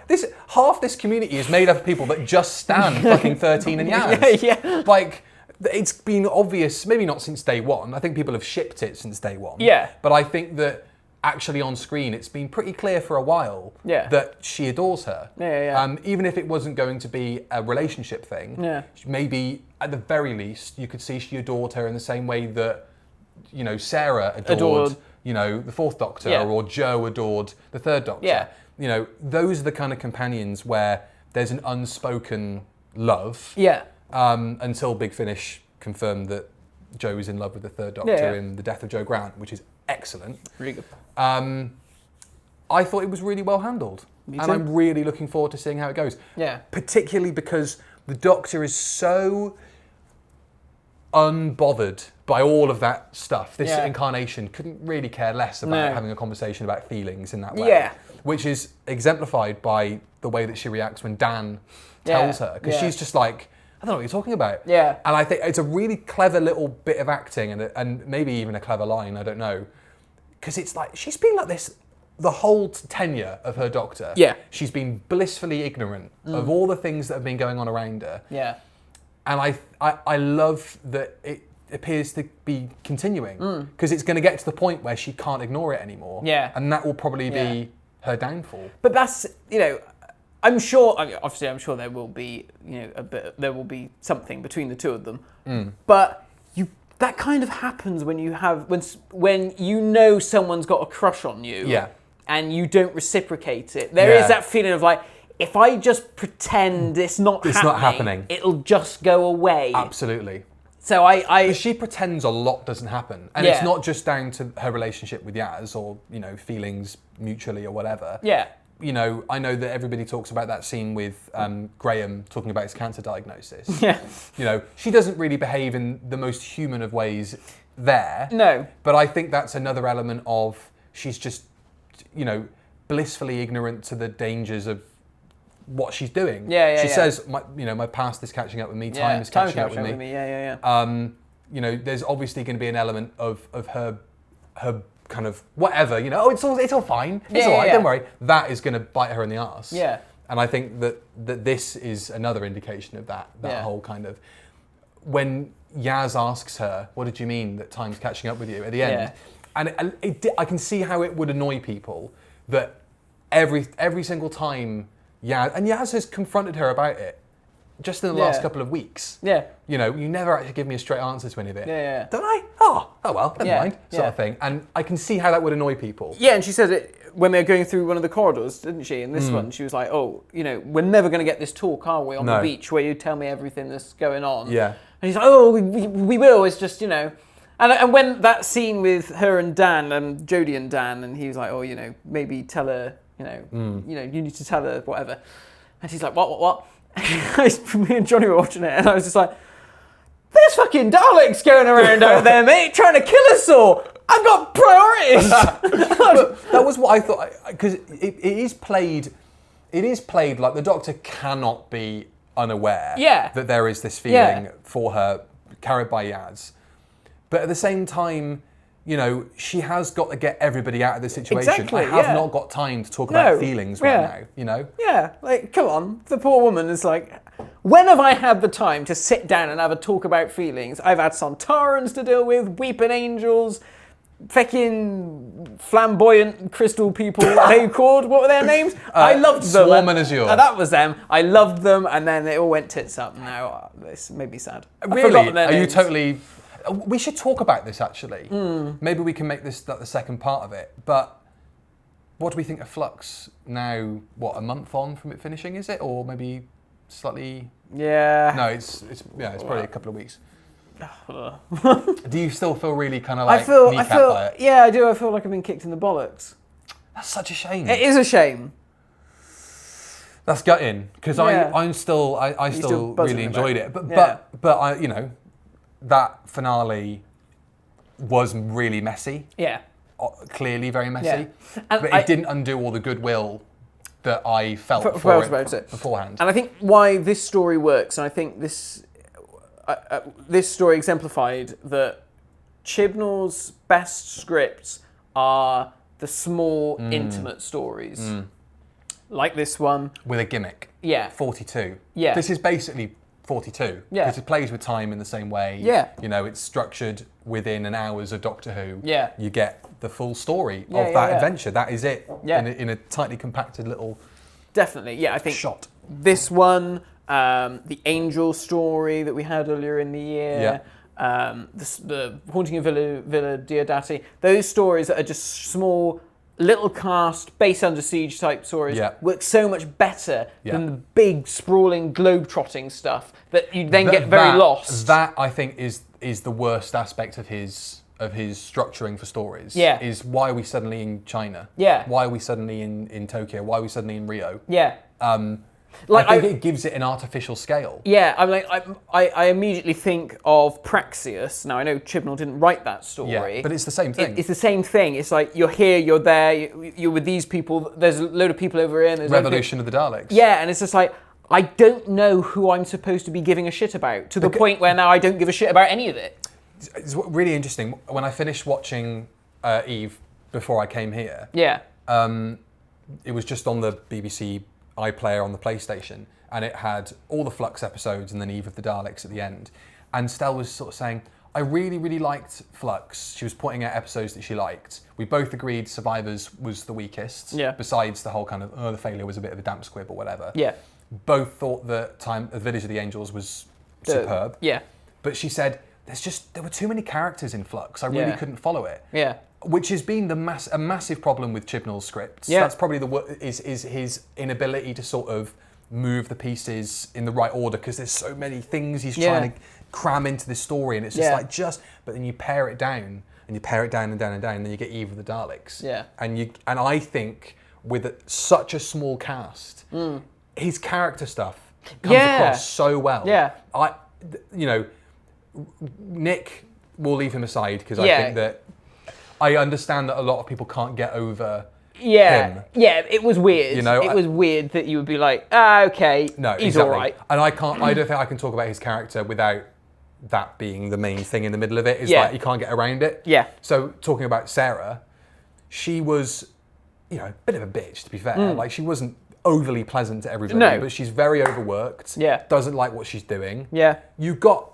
half this community is made up of people that just stand fucking 13 and Yaz? Yeah. Like, it's been obvious, maybe not since day one. I think people have shipped it since day one. Yeah. But I think that actually on screen, it's been pretty clear for a while that she adores her. Yeah. Even if it wasn't going to be a relationship thing, maybe at the very least, you could see she adored her in the same way that, you know, Sarah adored you know, the fourth Doctor, or Jo adored the third Doctor. Yeah. You know, those are the kind of companions where there's an unspoken love. Yeah. Until Big Finish confirmed that Jo is in love with the third Doctor in The Death of Jo Grant, which is excellent. Really good. I thought it was really well handled. Me and too. I'm really looking forward to seeing how it goes. Yeah. Particularly because the Doctor is so unbothered by all of that stuff. This incarnation couldn't really care less about having a conversation about feelings in that way. Yeah. Which is exemplified by the way that she reacts when Dan tells her. Because she's just like, I don't know what you're talking about. Yeah. And I think it's a really clever little bit of acting and maybe even a clever line, I don't know. Because it's like, she's been like this the whole tenure of her Doctor. Yeah. She's been blissfully ignorant of all the things that have been going on around her. Yeah. And I love that it appears to be continuing, because it's going to get to the point where she can't ignore it anymore. Yeah. And that will probably be her downfall. But that's, you know, I'm sure, I mean, obviously I'm sure there will be, you know, there will be something between the two of them. But that kind of happens when you have, when you know someone's got a crush on you. Yeah. And you don't reciprocate it. There is that feeling of like, if I just pretend it's not happening, it'll just go away. Absolutely. So I She pretends a lot doesn't happen. And it's not just down to her relationship with Yaz or, you know, feelings mutually or whatever. Yeah. You know, I know that everybody talks about that scene with Graham talking about his cancer diagnosis. Yeah. You know, she doesn't really behave in the most human of ways there. No. But I think that's another element of she's just, you know, blissfully ignorant to the dangers of what she's doing. She says, my past is catching up with me, time is catching up with me. Yeah. You know, there's obviously going to be an element of her kind of whatever, you know, oh, it's all fine, it's all right, don't worry. That is going to bite her in the arse. Yeah. And I think that this is another indication of that whole kind of, when Yaz asks her, what did you mean that time's catching up with you at the end? And I can see how it would annoy people that every single time Yaz has confronted her about it just in the last couple of weeks. Yeah. You know, you never actually give me a straight answer to any of it. Yeah. Don't I? Oh well, never Yeah, mind, sort of thing. And I can see how that would annoy people. Yeah, and she said it when they were going through one of the corridors, didn't she? In this one, she was like, "Oh, you know, we're never going to get this talk, are we, on the beach where you tell me everything that's going on?" Yeah. And he's like, "Oh, we will. It's just, you know." And when that scene with her and Dan, Jodie and Dan, and he was like, "Oh, you know, maybe tell her, you know, you need to tell her whatever," and she's like, "What?" Me and Johnny were watching it, and I was just like, "There's fucking Daleks going around out there, mate, trying to kill us all. I've got priorities." That was what I thought, because it is played like the Doctor cannot be unaware that there is this feeling for her carried by Yaz. But at the same time, you know, she has got to get everybody out of this situation. Exactly, I have not got time to talk about feelings right now, you know? Yeah, like, come on. The poor woman is like, when have I had the time to sit down and have a talk about feelings? I've had Sontarans to deal with, Weeping Angels, fucking flamboyant crystal people, what they called? What were their names? I loved them. Swarm and Azure. That was them. I loved them, and then they all went tits up. Now, this made me sad. Really? Are you totally... We should talk about this, actually. Maybe we can make this the second part of it. But what do we think of Flux now? What, a month on from it finishing, is it? Or maybe slightly... Yeah. No, it's probably a couple of weeks. Do you still feel really kind of like kneecapped by it? Yeah, I do. I feel like I've been kicked in the bollocks. That's such a shame. It is a shame. That's gutting, because I still really enjoyed it. But I, you know, that finale was really messy. Yeah. Clearly very messy. Yeah. And but it didn't undo all the goodwill that I felt for it beforehand. And I think why this story works, and I think this story exemplified that Chibnall's best scripts are the small, intimate stories. Like this one. With a gimmick. Yeah. 42. Yeah. This is basically 42. Yeah. Because it plays with time in the same way. Yeah. You know, it's structured within an hour's of Doctor Who. Yeah. You get the full story of that adventure. That is it. Yeah. In a tightly compacted little... Definitely, yeah. I think shot. This one, the Angel story that we had earlier in the year, the Haunting of Villa Diodati, those stories that are just small, little cast, base under siege type stories work so much better than the big, sprawling, globe-trotting stuff that you then get very lost. That, I think, is the worst aspect of his structuring for stories. Yeah. Is why are we suddenly in China? Yeah. Why are we suddenly in Tokyo? Why are we suddenly in Rio? Yeah. I think it gives it an artificial scale. Yeah, I immediately think of Praxeus. Now, I know Chibnall didn't write that story. Yeah, but it's the same thing. It's the same thing. It's like, you're here, you're there, you're with these people, there's a load of people over here. And there's Revolution of the Daleks. Yeah, and it's just like, I don't know who I'm supposed to be giving a shit about, to the point where now I don't give a shit about any of it. It's really interesting. When I finished watching Eve before I came here, it was just on the BBC iPlayer on the PlayStation, and it had all the Flux episodes and then Eve of the Daleks at the end. And Stell was sort of saying, I really, really liked Flux. She was pointing out episodes that she liked. We both agreed Survivors was the weakest, besides the whole kind of, the failure was a bit of a damp squib or whatever. Yeah. Both thought that The Village of the Angels was superb. Yeah. But she said, there were too many characters in Flux. I really couldn't follow it. Yeah. Which has been a massive problem with Chibnall's scripts. Yeah. That's probably is his inability to sort of move the pieces in the right order, because there's so many things he's trying to cram into this story, and it's just but then you pare it down, and you pare it down and down and down, and then you get Eve of the Daleks. Yeah. And I think with such a small cast, his character stuff comes across so well. Yeah. Nick, we'll leave him aside, because I think that I understand that a lot of people can't get over him. Yeah, it was weird. You know, it was weird that you would be like, okay, he's all right. And I don't think I can talk about his character without that being the main thing in the middle of it. It's like you can't get around it. Yeah. So talking about Sarah, she was, a bit of a bitch, to be fair. Like, she wasn't overly pleasant to everybody, but she's very overworked. Yeah. Doesn't like what she's doing. Yeah. You got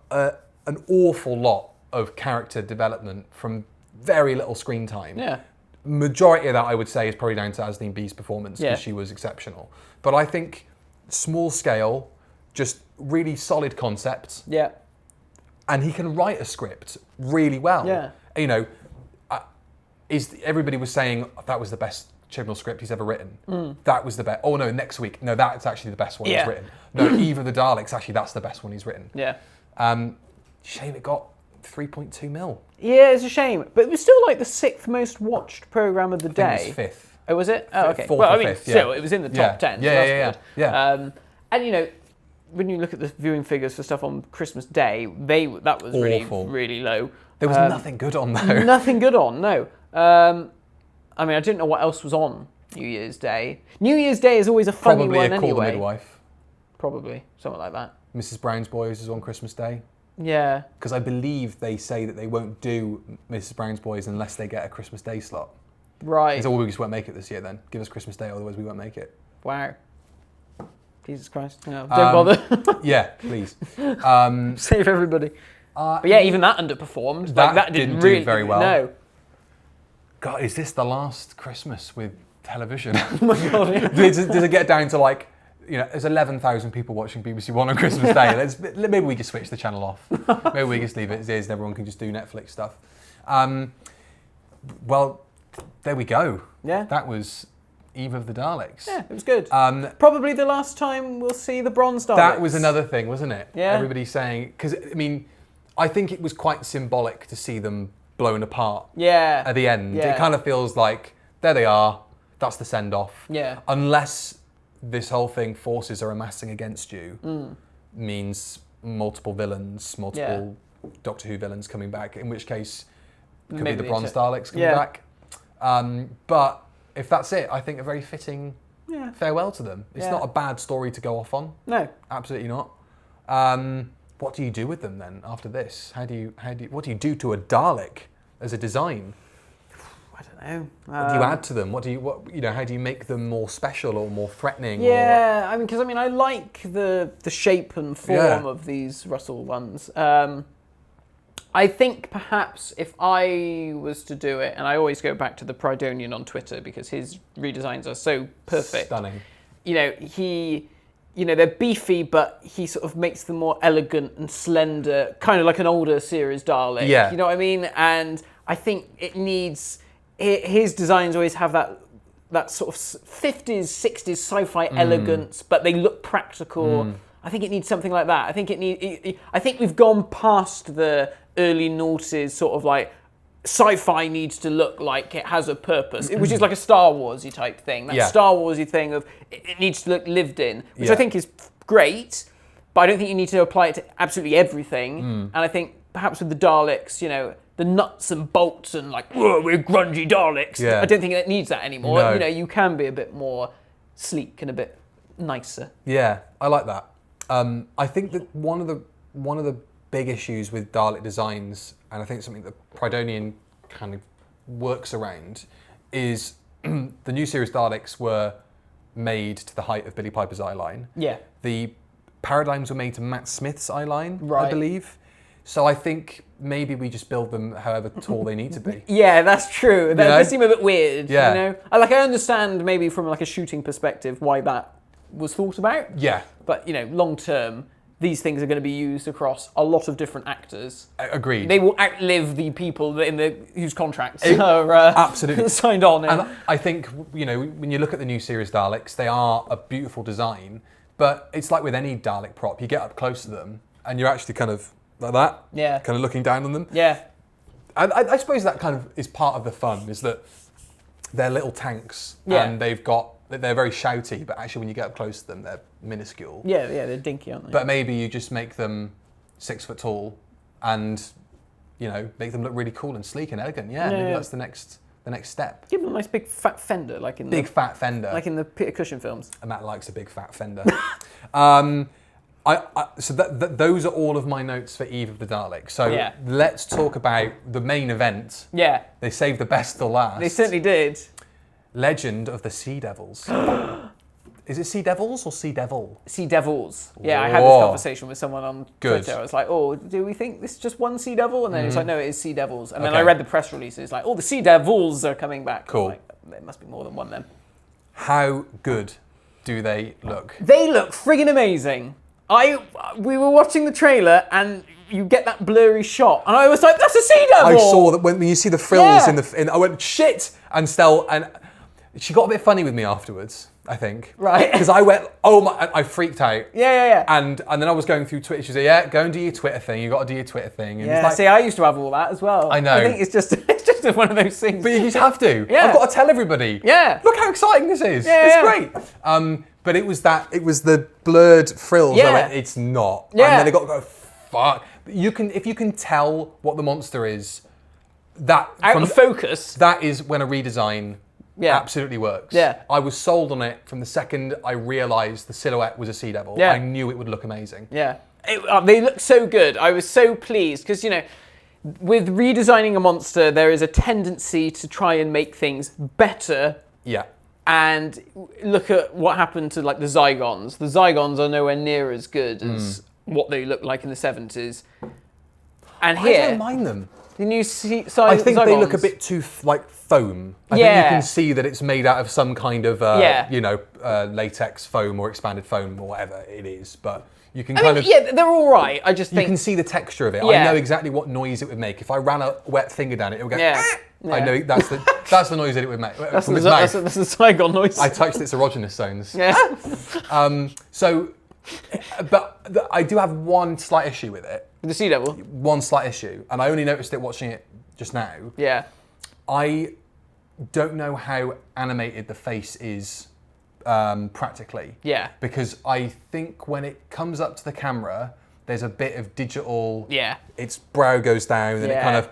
an awful lot of character development from very little screen time. Yeah. majority of that, I would say, is probably down to Asleen B's performance because she was exceptional. But I think small scale, just really solid concepts. Yeah. And he can write a script really well. Yeah. You know, everybody was saying that was the best Chibnall script he's ever written. That was the best. Oh no, Next Week. No, that's actually the best one he's written. No, Eve of the Daleks. Actually, that's the best one he's written. Yeah. Shame it got 3.2 mil. Yeah, it's a shame, but it was still like the 6th most watched program of the day. I think it was 5th. Oh, was it? Oh, okay. 4th Well, or I mean, 5th, still, it was in the top 10. So that's good. Yeah. And you know, when you look at the viewing figures for stuff on Christmas Day, that was Awful. really low. There was nothing good on though. Nothing good on, no. I mean, I didn't know what else was on New Year's Day. New Year's Day is always a funny Probably one a Call anyway. the Midwife. Probably, something like that. Mrs. Brown's Boys is on Christmas Day. Yeah. Because I believe they say that they won't do Mrs. Brown's Boys unless they get a Christmas Day slot. Right. So we just won't make it this year then. Give us Christmas Day, otherwise we won't make it. Wow. Jesus Christ. No, don't bother. Yeah, please. Save everybody. But yeah, even that underperformed. That didn't do very well. No. God, is this the last Christmas with television? Oh my God, yeah. does it get down to like, you know, there's 11,000 people watching BBC One on Christmas Day. Maybe we just switch the channel off. Maybe we just leave it as is and everyone can just do Netflix stuff. Well, there we go. Yeah. That was Eve of the Daleks. Yeah, it was good. Probably the last time we'll see the Bronze Daleks. That was another thing, wasn't it? Yeah. Everybody saying, because, I mean, I think it was quite symbolic to see them blown apart at the end. Yeah. It kind of feels like, there they are, that's the send-off. Yeah. Unless this whole thing, forces are amassing against you, means multiple villains, multiple Doctor Who villains coming back, in which case it could Maybe be the Bronze Daleks coming Yeah. back. But if that's it, I think a very fitting farewell to them. It's not a bad story to go off on. No. Absolutely not. What do you do with them then after this? What do you do to a Dalek as a design? I don't know. What do you add to them? How do you make them more special or more threatening? Yeah, I mean, I like the shape and form of these Russell ones. I think perhaps if I was to do it, and I always go back to the Prydonian on Twitter because his redesigns are so perfect. Stunning. They're beefy, but he sort of makes them more elegant and slender, kind of like an older series Dalek. Yeah. You know what I mean? And I think it needs... His designs always have that sort of 50s, 60s sci-fi elegance, but they look practical. I think it needs something like that. I think we've gone past the early noughties sort of like sci-fi needs to look like it has a purpose, which is like a Star Warsy type thing. That Star Warsy thing of it needs to look lived in, which I think is great, but I don't think you need to apply it to absolutely everything. And I think perhaps with the Daleks, the nuts and bolts and like, we're grungy Daleks. Yeah. I don't think it needs that anymore. No. You can be a bit more sleek and a bit nicer. Yeah, I like that. I think that one of the big issues with Dalek designs, and I think something that Prydonian kind of works around, is the new series Daleks were made to the height of Billy Piper's eye line. Yeah. The paradigms were made to Matt Smith's eye line, I Right. believe. So I think maybe we just build them however tall they need to be. Yeah, that's true. That does seem a bit weird. Yeah. I understand maybe from like a shooting perspective why that was thought about. Yeah. But long term, these things are going to be used across a lot of different actors. Agreed. They will outlive the people whose contracts are absolutely signed on. And I think, when you look at the new series Daleks, they are a beautiful design, but it's like with any Dalek prop, you get up close to them and you're actually kind of like that, kind of looking down on them. Yeah. I suppose that kind of is part of the fun, is that they're little tanks and they're very shouty, but actually when you get up close to them, they're minuscule. Yeah, they're dinky, aren't they? But maybe you just make them 6 foot tall and, make them look really cool and sleek and elegant. Yeah, maybe that's the next step. Give them a nice big fat fender, like in Big fat fender. like in the Peter Cushing films. And Matt likes a big fat fender. So those are all of my notes for Eve of the Daleks. So let's talk about the main event. Yeah. They saved the best till last. They certainly did. Legend of the Sea Devils. Is it Sea Devils or Sea Devil? Sea devils. Yeah, I had this Whoa. conversation with someone on Good. Twitter. I was like, "Oh, do we think this is just one sea devil?" And then it's like, "No, it is sea devils." And then Okay. I read the press release. It's like, "Oh, the sea devils are coming back." Cool. I'm like, there must be more than one then. How good do they look? They look friggin' amazing. We were watching the trailer and you get that blurry shot, and I was like, "That's a sea devil." I saw that when you see the frills Yeah. I went shit, and she got a bit funny with me afterwards. I think. Right. Because I went, oh my, I freaked out. Yeah. And then I was going through Twitter. She said, yeah, go and do your Twitter thing. You got to do your Twitter thing. And Yeah, it's like, see, I used to have all that as well. I know. I think it's just one of those things. but you just have to. Yeah. I've got to tell everybody. Yeah. Look how exciting this is. Yeah, it's yeah. great. But it was the blurred frills. Yeah. I went, it's not. Yeah. And then they got to go, fuck. If you can tell what the monster is, Out of focus. that is when a redesign Yeah. absolutely works. Yeah. I was sold on it from the second I realised the silhouette was a sea devil. Yeah. I knew it would look amazing. Yeah. They look so good. I was so pleased because, with redesigning a monster, there is a tendency to try and make things better. Yeah. And look at what happened to like the Zygons. The Zygons are nowhere near as good as what they looked like in the 70s. And I here, don't mind them. the new I think they look a bit too like foam. I think you Yeah. can see that it's made out of some kind of Yeah. latex foam or expanded foam or whatever it is. But you can Yeah, they're all right. I just you think can see the texture of it. I Yeah. know exactly what noise it would make if I ran a wet finger down it. It would go. Yeah. I Yeah. know that's the noise that it would make that's from the, its that's, mouth. that's the Zygon noise. I touched its erogenous zones. yeah. But I do have one slight issue with it. The Sea Devil. One slight issue, and I only noticed it watching it just now. Yeah. I don't know how animated the face is practically. Yeah. Because I think when it comes up to the camera, there's a bit of digital. Yeah. Its brow goes down, and it Yeah. kind of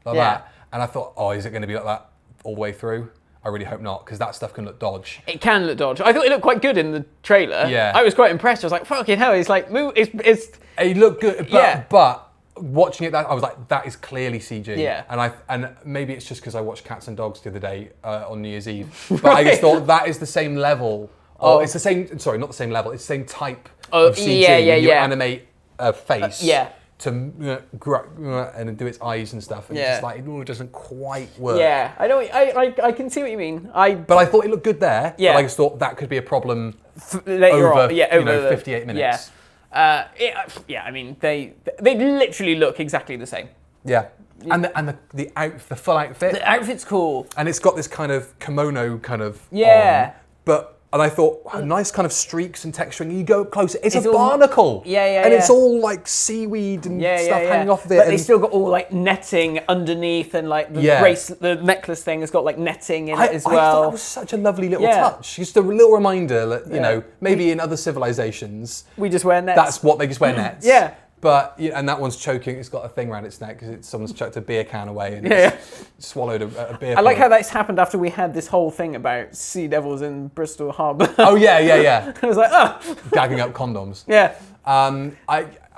like Yeah. that. And I thought, oh, is it going to be like that all the way through? I really hope not, because that stuff can look dodge. It can look dodgy. I thought it looked quite good in the trailer. Yeah. I was quite impressed. I was like, fucking hell, it's like, it's It looked good, but, Yeah. but watching it, I was like, that is clearly CG. Yeah. And maybe it's just because I watched Cats and Dogs the other day on New Year's Eve. But I just thought that is the same level. Oh. It's the same. Sorry, not the same level. It's the same type Oh, of CG. yeah, when you yeah. animate a face. yeah. To and do its eyes and stuff, and it's Yeah. just like it doesn't quite work. Yeah. I can see what you mean. But I thought it looked good there. Yeah. But I just thought that could be a problem Later over, on, yeah, over the 58 minutes. Yeah. I mean, they literally look exactly the same. Yeah. And the full outfit. The outfit's cool. And it's got this kind of kimono kind of Yeah. on. And I thought, wow, nice kind of streaks and texturing. You go up closer, it's a all- barnacle. Yeah, And it's yeah. all like seaweed and Yeah, stuff yeah. hanging off of it. But they and still got all like netting underneath, and like the Yeah. the necklace thing has got like netting in it as I thought well. that was such a lovely little Yeah. touch. Just a little reminder that, Yeah. maybe in other civilizations, We just wear nets. that's what they just wear nets. Yeah. But, and that one's choking, it's got a thing around its neck because someone's chucked a beer can away and Yeah, it's swallowed a beer I like can. how that's happened after we had this whole thing about sea devils in Bristol Harbour. Oh, yeah. I was like, oh, Gagging up condoms. yeah.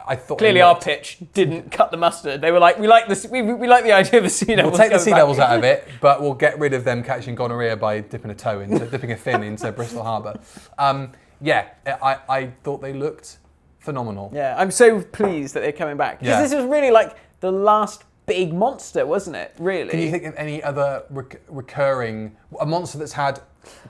I thought Clearly, our pitch didn't cut the mustard. They were like, we like this. We like the idea of the sea devils. We'll take the coming sea back. devils out of it, but we'll get rid of them catching gonorrhea by dipping a fin into Bristol Harbour. I thought they looked phenomenal. Yeah, I'm so pleased that they're coming back because Yeah. this was really like the last big monster, wasn't it? Really. Can you think of any other recurring, a monster that's had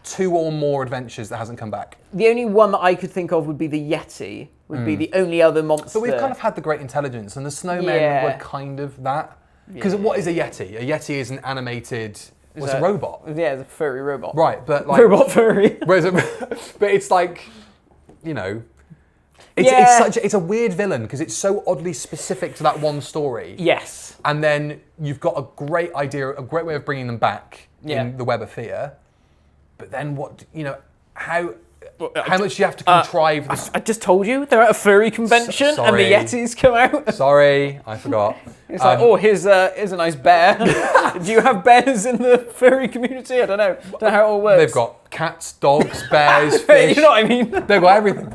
2 or more adventures that hasn't come back? The only one that I could think of would be the Yeti. Would be the only other monster. But we've kind of had the Great Intelligence, and the snowmen Yeah. were kind of that. Because what is a Yeti? A Yeti is an animated, it's a robot. Yeah, it's a furry robot. Right, but like... Robot furry. Whereas but it's like, Yeah. it's a weird villain because it's so oddly specific to that one story. Yes. And then you've got a great idea, a great way of bringing them back Yeah. in the Web of Fear. But then how much do you have to contrive this? I just told you they're at a furry convention and the sorry. Yetis come out. Sorry, I forgot. It's like, here's a nice bear. Do you have bears in the furry community? I don't know. Don't know how it all works. They've got cats, dogs, bears, fish. You know what I mean? They've got everything.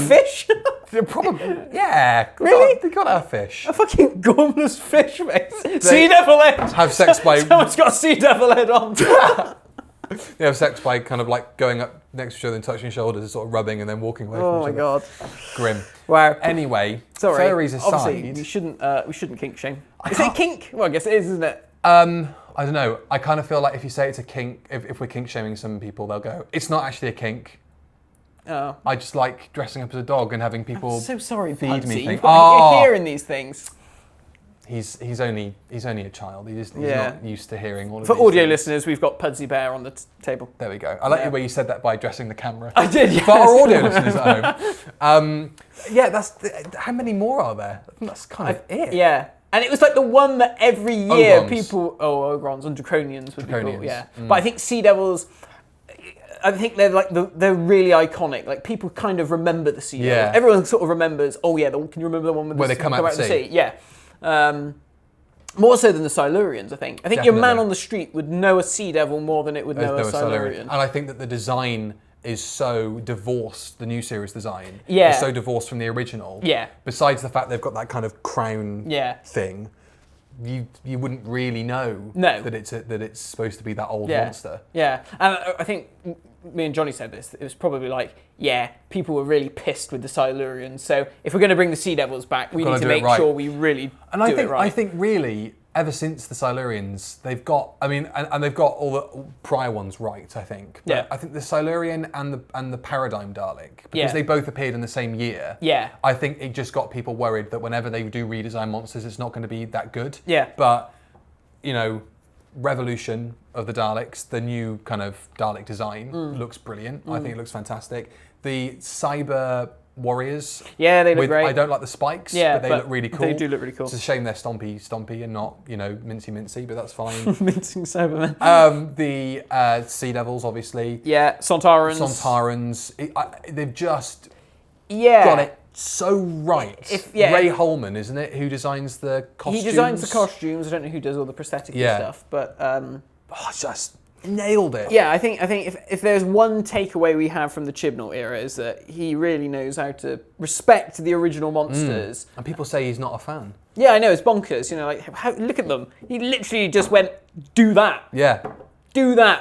Fish? They're probably, yeah. Really? They've got to have fish. A fucking gormless fish, mate. Sea devil head. Have sex by... Someone's got a sea devil head on. They have sex by kind of like going up next to each other and touching shoulders and sort of rubbing and then walking away Oh from my each other. god. Grim. Wow. Anyway, Sorry. furries Obviously, aside. we shouldn't kink shame. Is it can't- kink? Well, I guess it is, isn't it? I don't know. I kind of feel like if you say it's a kink, if we're kink shaming some people, they'll go, it's not actually a kink. Oh. I just like dressing up as a dog and having people I'm so sorry, feed Pudsey. me things. You're hearing these things. He's only a child. He's Yeah. not used to hearing all of For these audio things. listeners, we've got Pudsey Bear on the table. There we go. I like Yeah. the way you said that by addressing the camera. I did, yes. For our audio listeners at home. Yeah, how many more are there? I think that's kind of it. Yeah. And it was like the one that every year Ogrons. people... Oh, Ogrons and Draconians would be cool, Draconians, yeah. But I think Sea Devils... I think they're like they're really iconic. Like people kind of remember the Sea Devils. Yeah. Everyone sort of remembers. Oh yeah, can you remember the one with Where the they come out the sea? Yeah. More so than the Silurians, I think. I think your man Definitely. on the street would know a Sea Devil more than it would know a Silurian. And I think that the design is so divorced, the new series design Yeah. is so divorced from the original. Yeah. Besides the fact they've got that kind of crown Yeah. thing, you wouldn't really know No. that it's supposed to be that old Yeah. monster. Yeah, and I think me and Johnny said this. It was probably like, yeah, people were really pissed with the Silurians. So if we're going to bring the Sea Devils back, we gotta need to do it make right. sure we really And do I think it right. I think really ever since the Silurians, they've got and they've got all the prior ones right. I think. But Yeah. I think the Silurian and the Paradigm Dalek, because Yeah. they both appeared in the same year. Yeah. I think it just got people worried that whenever they do redesign monsters, it's not going to be that good. Yeah. But Revolution of the Daleks, the new kind of Dalek design looks brilliant. I think it looks fantastic. The Cyber Warriors. Yeah, they look great. I don't like the spikes, Yeah, but they look really cool. they do look really cool. It's a shame they're stompy and not, mincy, but that's fine. Mincing Cybermen. The Sea Devils, obviously. Yeah, Sontarans. They've just Yeah. got it so right. Yeah. Ray Holman, isn't it, who designs the costumes? He designs the costumes. I don't know who does all the prosthetic Yeah. stuff, but Just nailed it. yeah, I think if there's one takeaway we have from the Chibnall era is that he really knows how to respect the original monsters. And people say he's not a fan. Yeah, I know, it's bonkers. Look at them. He literally just went, do that,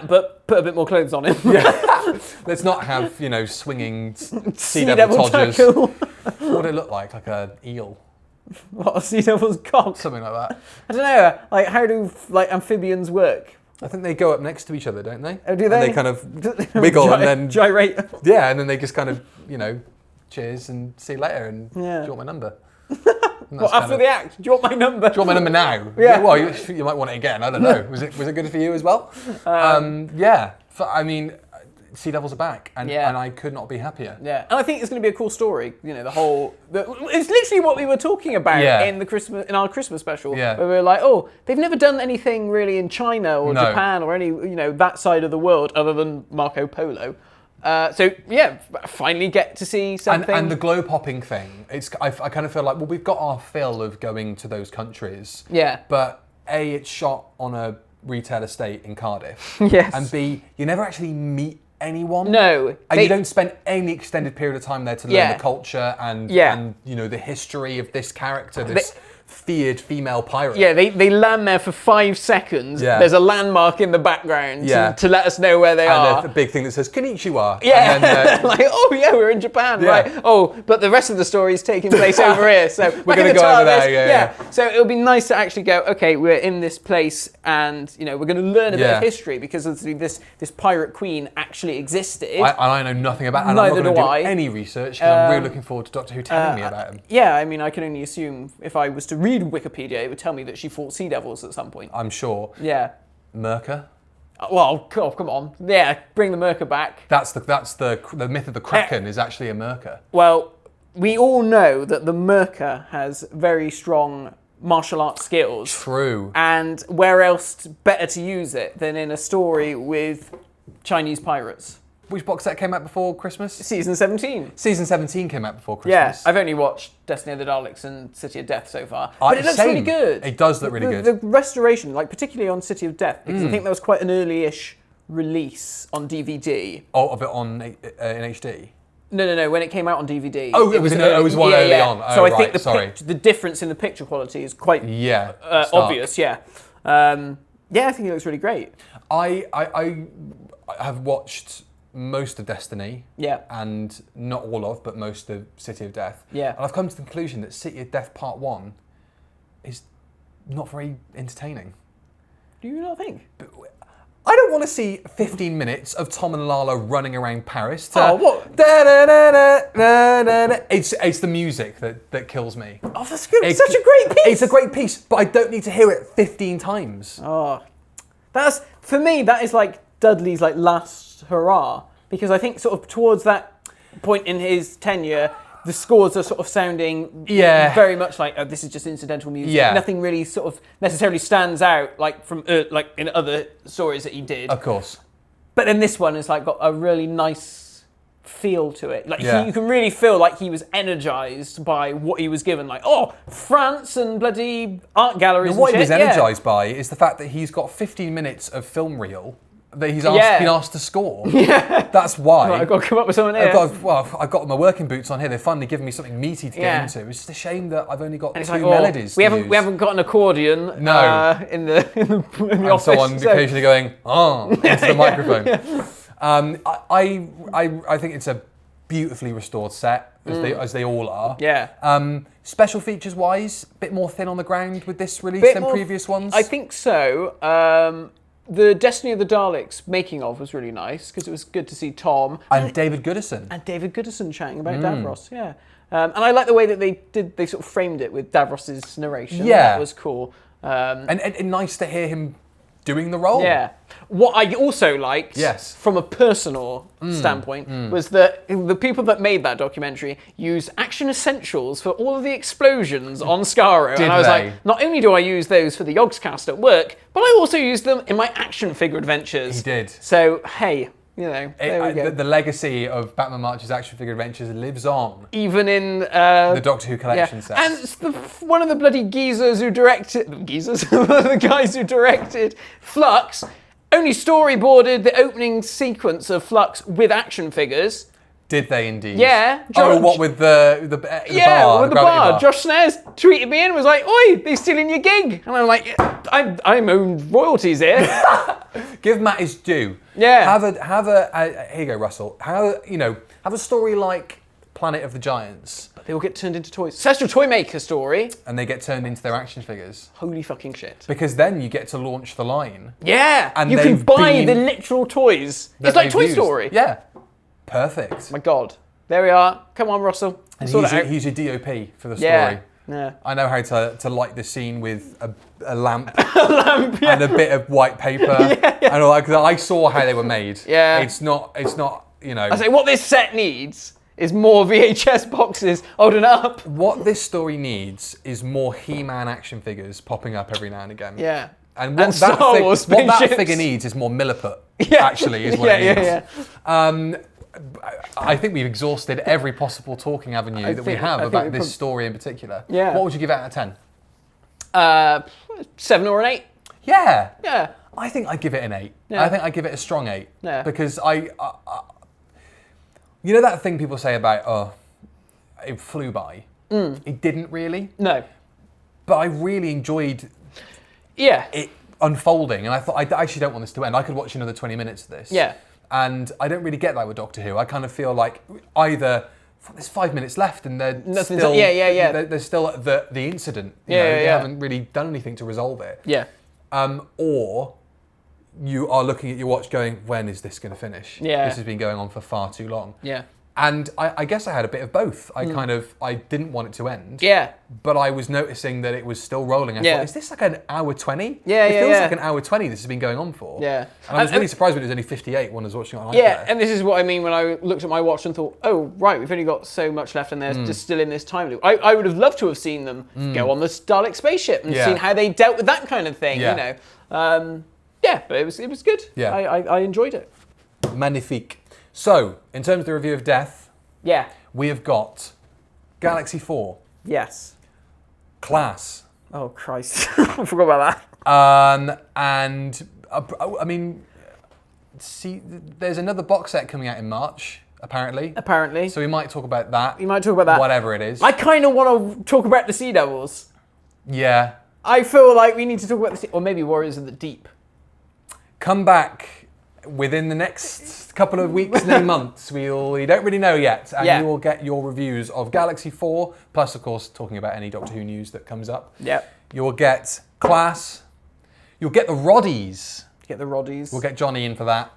but put a bit more clothes on him. Yeah. Let's not have, swinging sea Sea devil Devil todgers. tackle. What would it look like? Like an eel? What, a Sea Devil's cock? Something like that. I don't know. Like, how do amphibians work? I think they go up next to each other, don't they? Oh, do And they? they kind of wiggle and then... gyrate. Yeah, and then they just kind of, cheers and see you later and Yeah. do you want my number? Well, after the act, do you want my number? Do you want my number now? Yeah. Well, you might want it again. I don't know. Was it good for you as well? Yeah. Sea Devils are back, and I could not be happier. Yeah, and I think it's going to be a cool story. It's literally what we were talking about in our Christmas special. Yeah. Where we were like, oh, they've never done anything really in China or No. Japan or any that side of the world other than Marco Polo. Finally get to see something. And the globe hopping thing. I kind of feel like, well, we've got our fill of going to those countries. Yeah. But A, it's shot on a retail estate in Cardiff. Yes. And B, you never actually meet anyone. No, And you don't spend any extended period of time there to learn Yeah. the culture and Yeah. the history of this character, this feared female pirate. Yeah, they land there for 5 seconds. Yeah. There's a landmark in the background Yeah. to let us know where they are. And a big thing that says Konnichiwa. Yeah, And then, like, oh yeah, we're in Japan, Yeah. right? Oh, but the rest of the story is taking place over here, so We're back in gonna the go over TARDIS, there, yeah. So it'll be nice to actually go, okay, we're in this place, and we're going to learn a bit Yeah. of history because this pirate queen actually existed. I know nothing about, and Neither I'm not do going to do I. any research because I'm really looking forward to Doctor Who telling me about him. Yeah, I mean, I can only assume if I was to read Wikipedia, it would tell me that she fought Sea Devils at some point. I'm sure. Yeah. Merca. Well, come on. Yeah, bring the Merca back. That's the myth of the Kraken is actually a Merca. Well, we all know that the Merca has very strong martial arts skills. True. And where else better to use it than in a story with Chinese pirates? Which box set came out before Christmas? Season 17. Season 17 came out before Yeah, Christmas. I've only watched Destiny of the Daleks and City of Death so far. But it looks same. really good. It does look really good. The restoration, particularly on City of Death, because I think that was quite an early-ish release on DVD. Oh, of it on in HD. No. When it came out on DVD, Oh, it was one early on. So Oh, I think right, sorry. the difference in the picture quality is quite Yeah. stark. obvious. Yeah. Yeah, I think he looks really great. I have watched most of Destiny. Yeah. And not all of, but most of City of Death. Yeah. And I've come to the conclusion that City of Death Part 1 is not very entertaining. Do you not think? I don't want to see 15 minutes of Tom and Lala running around Paris. What? It's the music that kills me. Oh, that's good. It's such a great piece. It's a great piece, but I don't need to hear it 15 times. Oh, that's, for me, that is like Dudley's like last hurrah, because I think sort of towards that point in his tenure, the scores are sort of sounding very much like, oh, this is just incidental music. Yeah. Nothing really sort of necessarily stands out like from like in other stories that he did. Of course. But then this one has like got a really nice feel to it. Like Yeah. you can really feel like he was energized by what he was given. Like, oh, France and bloody art galleries. And what he and was shit. energised by is the fact that he's got 15 minutes of film reel that he's been asked to score. Yeah. That's why. Right, I've got to come up with someone here. I've got my working boots on here. They've finally given me something meaty to get into. It's just a shame that I've only got And it's two like, melodies. we haven't got an accordion. No. In the And office. someone occasionally going, into the microphone. I think it's a beautifully restored set, as they all are. Yeah. Special features wise, a bit more thin on the ground with this release than previous ones. I think so. The Destiny of the Daleks making of was really nice because it was good to see Tom and David Goodison. And David Goodison chatting about Davros, yeah. And I like the way that they sort of framed it with Davros's narration. Yeah. That was cool. And nice to hear him doing the role. Yeah. What I also liked, from a personal standpoint, was that the people that made that documentary used Action Essentials for all of the explosions on Skaro. And I was like, not only do I use those for the Yogscast at work, but I also use them in my action figure adventures. He did. So, hey, you know, there we go. The legacy of Batman March's action figure adventures lives on. Even in the Doctor Who collection sets. And it's one of the bloody geezers who directed... the guys who directed Flux only storyboarded the opening sequence of Flux with action figures. Did they indeed? Yeah. What with the bar? With the bar. Josh Snares tweeted me in and was like, "Oi, they're stealing your gig." And I'm like, I'm own royalties here. Give Matt his due. Yeah. Have a here you go, Russell. Have a story like Planet of the Giants. But they all get turned into toys. Ancestral Toy Maker story. And they get turned into their action figures. Holy fucking shit. Because then you get to launch the line. Yeah. And you can buy the literal toys. It's like Toy Story. Yeah. Perfect. My God. There we are. Come on, Russell. And he's your DOP for the story. Yeah. I know how to light the scene with a lamp, and a bit of white paper. And all that, 'cause I saw how they were made. Yeah. It's not, I say what this set needs is more VHS boxes holding up. What this story needs is more He-Man action figures popping up every now and again. Yeah. And what that figure needs is more Milliput, actually, is what it needs. I think we've exhausted every possible talking avenue that we have about this story in particular. Yeah. What would you give it out of 10? 7 or an 8. Yeah. Yeah. I think I'd give it an 8. Yeah. I think I'd give it a strong 8. Yeah. Because you know that thing people say about, it flew by? It didn't really. No. But I really enjoyed it unfolding, and I thought, I actually don't want this to end. I could watch another 20 minutes of this. Yeah. And I don't really get that with Doctor Who. I kind of feel like either there's 5 minutes left and they're still There's still the incident. They haven't really done anything to resolve it. Yeah. Or you are looking at your watch going, when is this going to finish? Yeah. This has been going on for far too long. Yeah. And I guess I had a bit of both. I didn't want it to end. Yeah. But I was noticing that it was still rolling. I thought, is this like an hour 20? Yeah, it feels like an hour 20 this has been going on for. Yeah. And I was really surprised when it was only 58 when I was watching it on iPad. Yeah, and this is what I mean when I looked at my watch and thought, oh, right, we've only got so much left and they're just still in this time loop. I would have loved to have seen them go on the Dalek spaceship and seen how they dealt with that kind of thing, you know. But it was good. Yeah. I enjoyed it. Magnifique. So, in terms of the review of Death, we have got Galaxy 4. Yes. Class. Oh, Christ. I forgot about that. And, I mean, see, there's another box set coming out in March, apparently. So we might talk about that. Whatever it is. I kind of want to talk about the Sea Devils. Yeah. I feel like we need to talk about or maybe Warriors of the Deep. come back within the next couple of weeks, no months. We don't really know yet. And Yeah. you will get your reviews of Galaxy 4, plus, of course, talking about any Doctor Who news that comes up. Yep. You will get Class. You'll get the Roddies. Get the Roddies. We'll get Johnny in for that.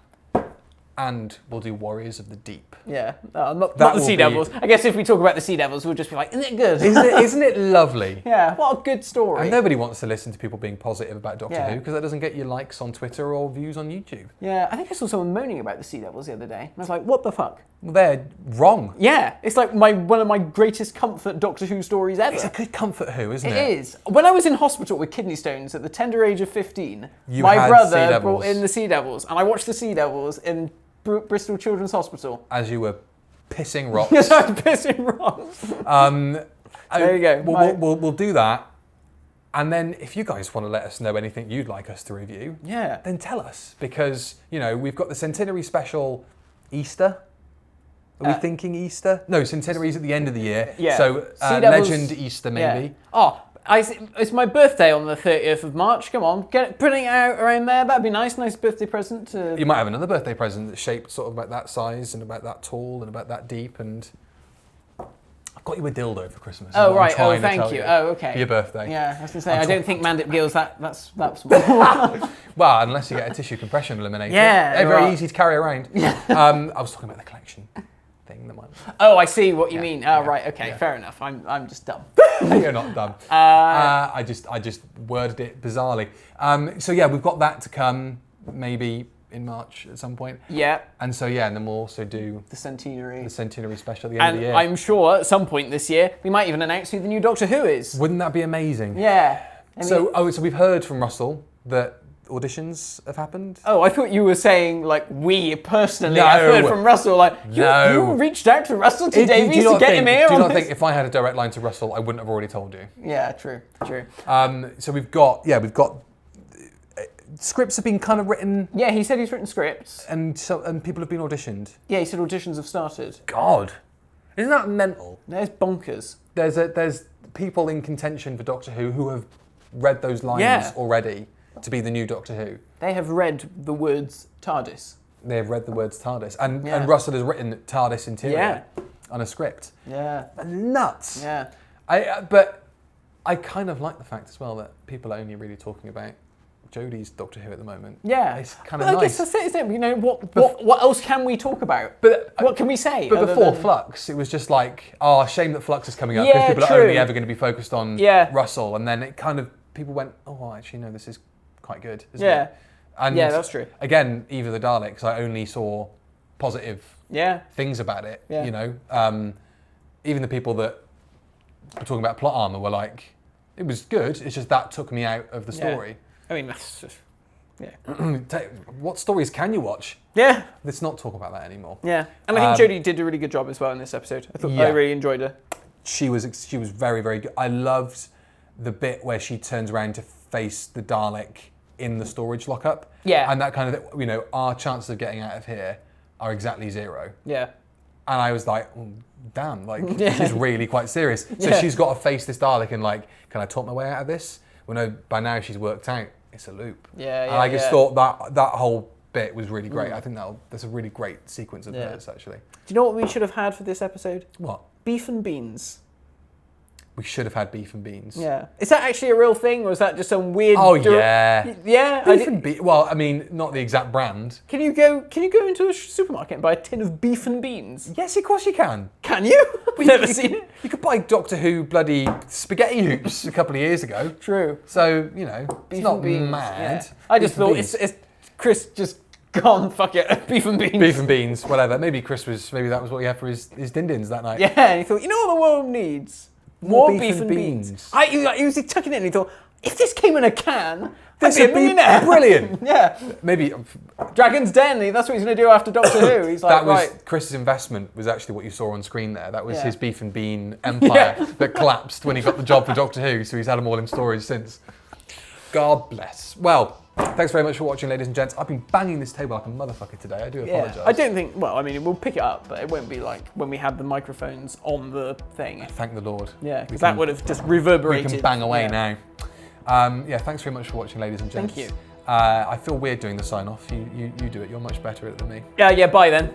And we'll do Warriors of the Deep. Yeah. Not That the will Sea be- Devils. I guess if we talk about the Sea Devils, we'll just be like, isn't it good? Isn't it lovely? Yeah. What a good story. And nobody wants to listen to people being positive about Doctor Yeah. Who because that doesn't get you likes on Twitter or views on YouTube. Yeah. I think I saw someone moaning about the Sea Devils the other day. And I was like, what the fuck? Well, they're wrong. Yeah. It's like one of my greatest comfort Doctor Who stories ever. It's a good comfort Who, isn't it? It is. When I was in hospital with kidney stones at the tender age of 15, You my had Sea brother Devils. brought in the Sea Devils, and I watched the Sea Devils in Bristol Children's Hospital. As you were pissing rocks. Yes, I was pissing rocks. There you go. We'll do that. And then if you guys want to let us know anything you'd like us to review, Yeah. then tell us. Because, we've got the Centenary Special Easter. Are we thinking Easter? No, Centenary's at the end of the year. Yeah. So Sea Devils- Legend Easter, maybe. Yeah. Oh, it's my birthday on the 30th of March. Come on, putting it out around there. That'd be nice. Nice birthday present. To... You might have another birthday present that's shaped sort of about that size and about that tall and about that deep. And I've got you a dildo for Christmas. is Oh, what I'm right. Oh, trying to thank tell you. Oh, okay. For your birthday. Yeah, I was going to say, I don't think Mandip Gill's that's small. Well, unless you get a tissue compression eliminator. Yeah, They're very right. easy to carry around. I was talking about the collection thing. That might... Oh, I see what you Yeah, mean. Oh, yeah, right. Okay, yeah. fair enough. I'm just dumb. You're not done. I just worded it bizarrely. So yeah, we've got that to come maybe in March at some point. Yeah, And so yeah, and then we'll also do the centenary. the Centenary Special at the end of And the year. I'm sure at some point this year, we might even announce who the new Doctor Who is. Wouldn't that be amazing? Yeah. I mean- So we've heard from Russell that auditions have happened. Oh, I thought you were saying, like, we personally. No. I've heard from Russell, like, you No. reached out to Russell T. Do Davies you to not get think, him here do you on not this? think if I had a direct line to Russell, I wouldn't have already told you? Yeah, true. So we've got scripts have been kind of written Yeah, he said he's written scripts. and people have been auditioned. Yeah, he said auditions have started. God, isn't that mental? There's bonkers. There's people in contention for Doctor Who have read those lines Yeah. already to be the new Doctor Who. They have read the words TARDIS. They have read the words TARDIS, and Yeah. Russell has written TARDIS interior Yeah. on a script. Yeah. Nuts. Yeah. But I kind of like the fact as well that people are only really talking about Jodie's Doctor Who at the moment. Yeah. It's kind But of I guess nice. that's it, isn't it? What else can we talk about? But What can we say? But other before than- Flux, it was just like, oh, shame that Flux is coming up Yeah, because people true. are only ever going to be focused on Yeah. Russell, and then it kind of people went, oh, well, actually no, this is quite good, isn't Yeah. it? And Yeah, that's true. Again, Eve of the Daleks, I only saw positive Yeah. things about it. Yeah. Even the people that were talking about plot armor were like, it was good. It's just that took me out of the Yeah. story. I mean, that's just... Yeah. What stories can you watch? Yeah. Let's not talk about that anymore. Yeah. And I think Jodie did a really good job as well in this episode. I thought Yeah. I really enjoyed her. She was very, very good. I loved the bit where she turns around to face the Dalek in the storage lockup. Yeah. And that kind of, our chances of getting out of here are exactly zero. Yeah. And I was like, oh, damn, like, Yeah. she's really quite serious. So Yeah. she's got to face this Dalek and like, can I talk my way out of this? Well, no, by now she's worked out it's a loop. Yeah, And yeah, I just yeah. thought that whole bit was really great. I think that's a really great sequence of Yeah. bits, actually. Do you know what we should have had for this episode? What? Beef and beans. We should have had beef and beans. Yeah. Is that actually a real thing, or is that just some weird... Oh, yeah. Yeah? Beef and beans. Well, I mean, not the exact brand. Can you go into a supermarket and buy a tin of beef and beans? Yes, of course you can. Can you? I've never seen it. You could buy Doctor Who bloody spaghetti hoops a couple of years ago. True. So, it's Beef not and beans. mad. Yeah. I just Beef and thought beans. it's Chris just gone, fuck it, beef and beans. Beef and beans, whatever. Maybe that was what he had for his din-dins that night. Yeah, and he thought, you know what the world needs? More beef and beans. beans. He was tucking it in and he thought, if this came in a can, This I'd would be a be millionaire. brilliant. Yeah. Maybe Dragon's Den, that's what he's going to do after Doctor Who. He's like, that was right. Chris's investment was actually what you saw on screen there. That was Yeah. his beef and bean empire that collapsed when he got the job for Doctor Who, so he's had them all in storage since. God bless. Well, thanks very much for watching, ladies and gents. I've been banging this table like a motherfucker today. I do apologise. I don't think, well, I mean, we'll pick it up, but it won't be like when we had the microphones on the thing. Thank the Lord. Yeah, We because that can- would have just We reverberated. can bang away Yeah. now. Thanks very much for watching, ladies and gents. Thank you. I feel weird doing the sign off. You do it. You're much better at it than me. Yeah, bye then.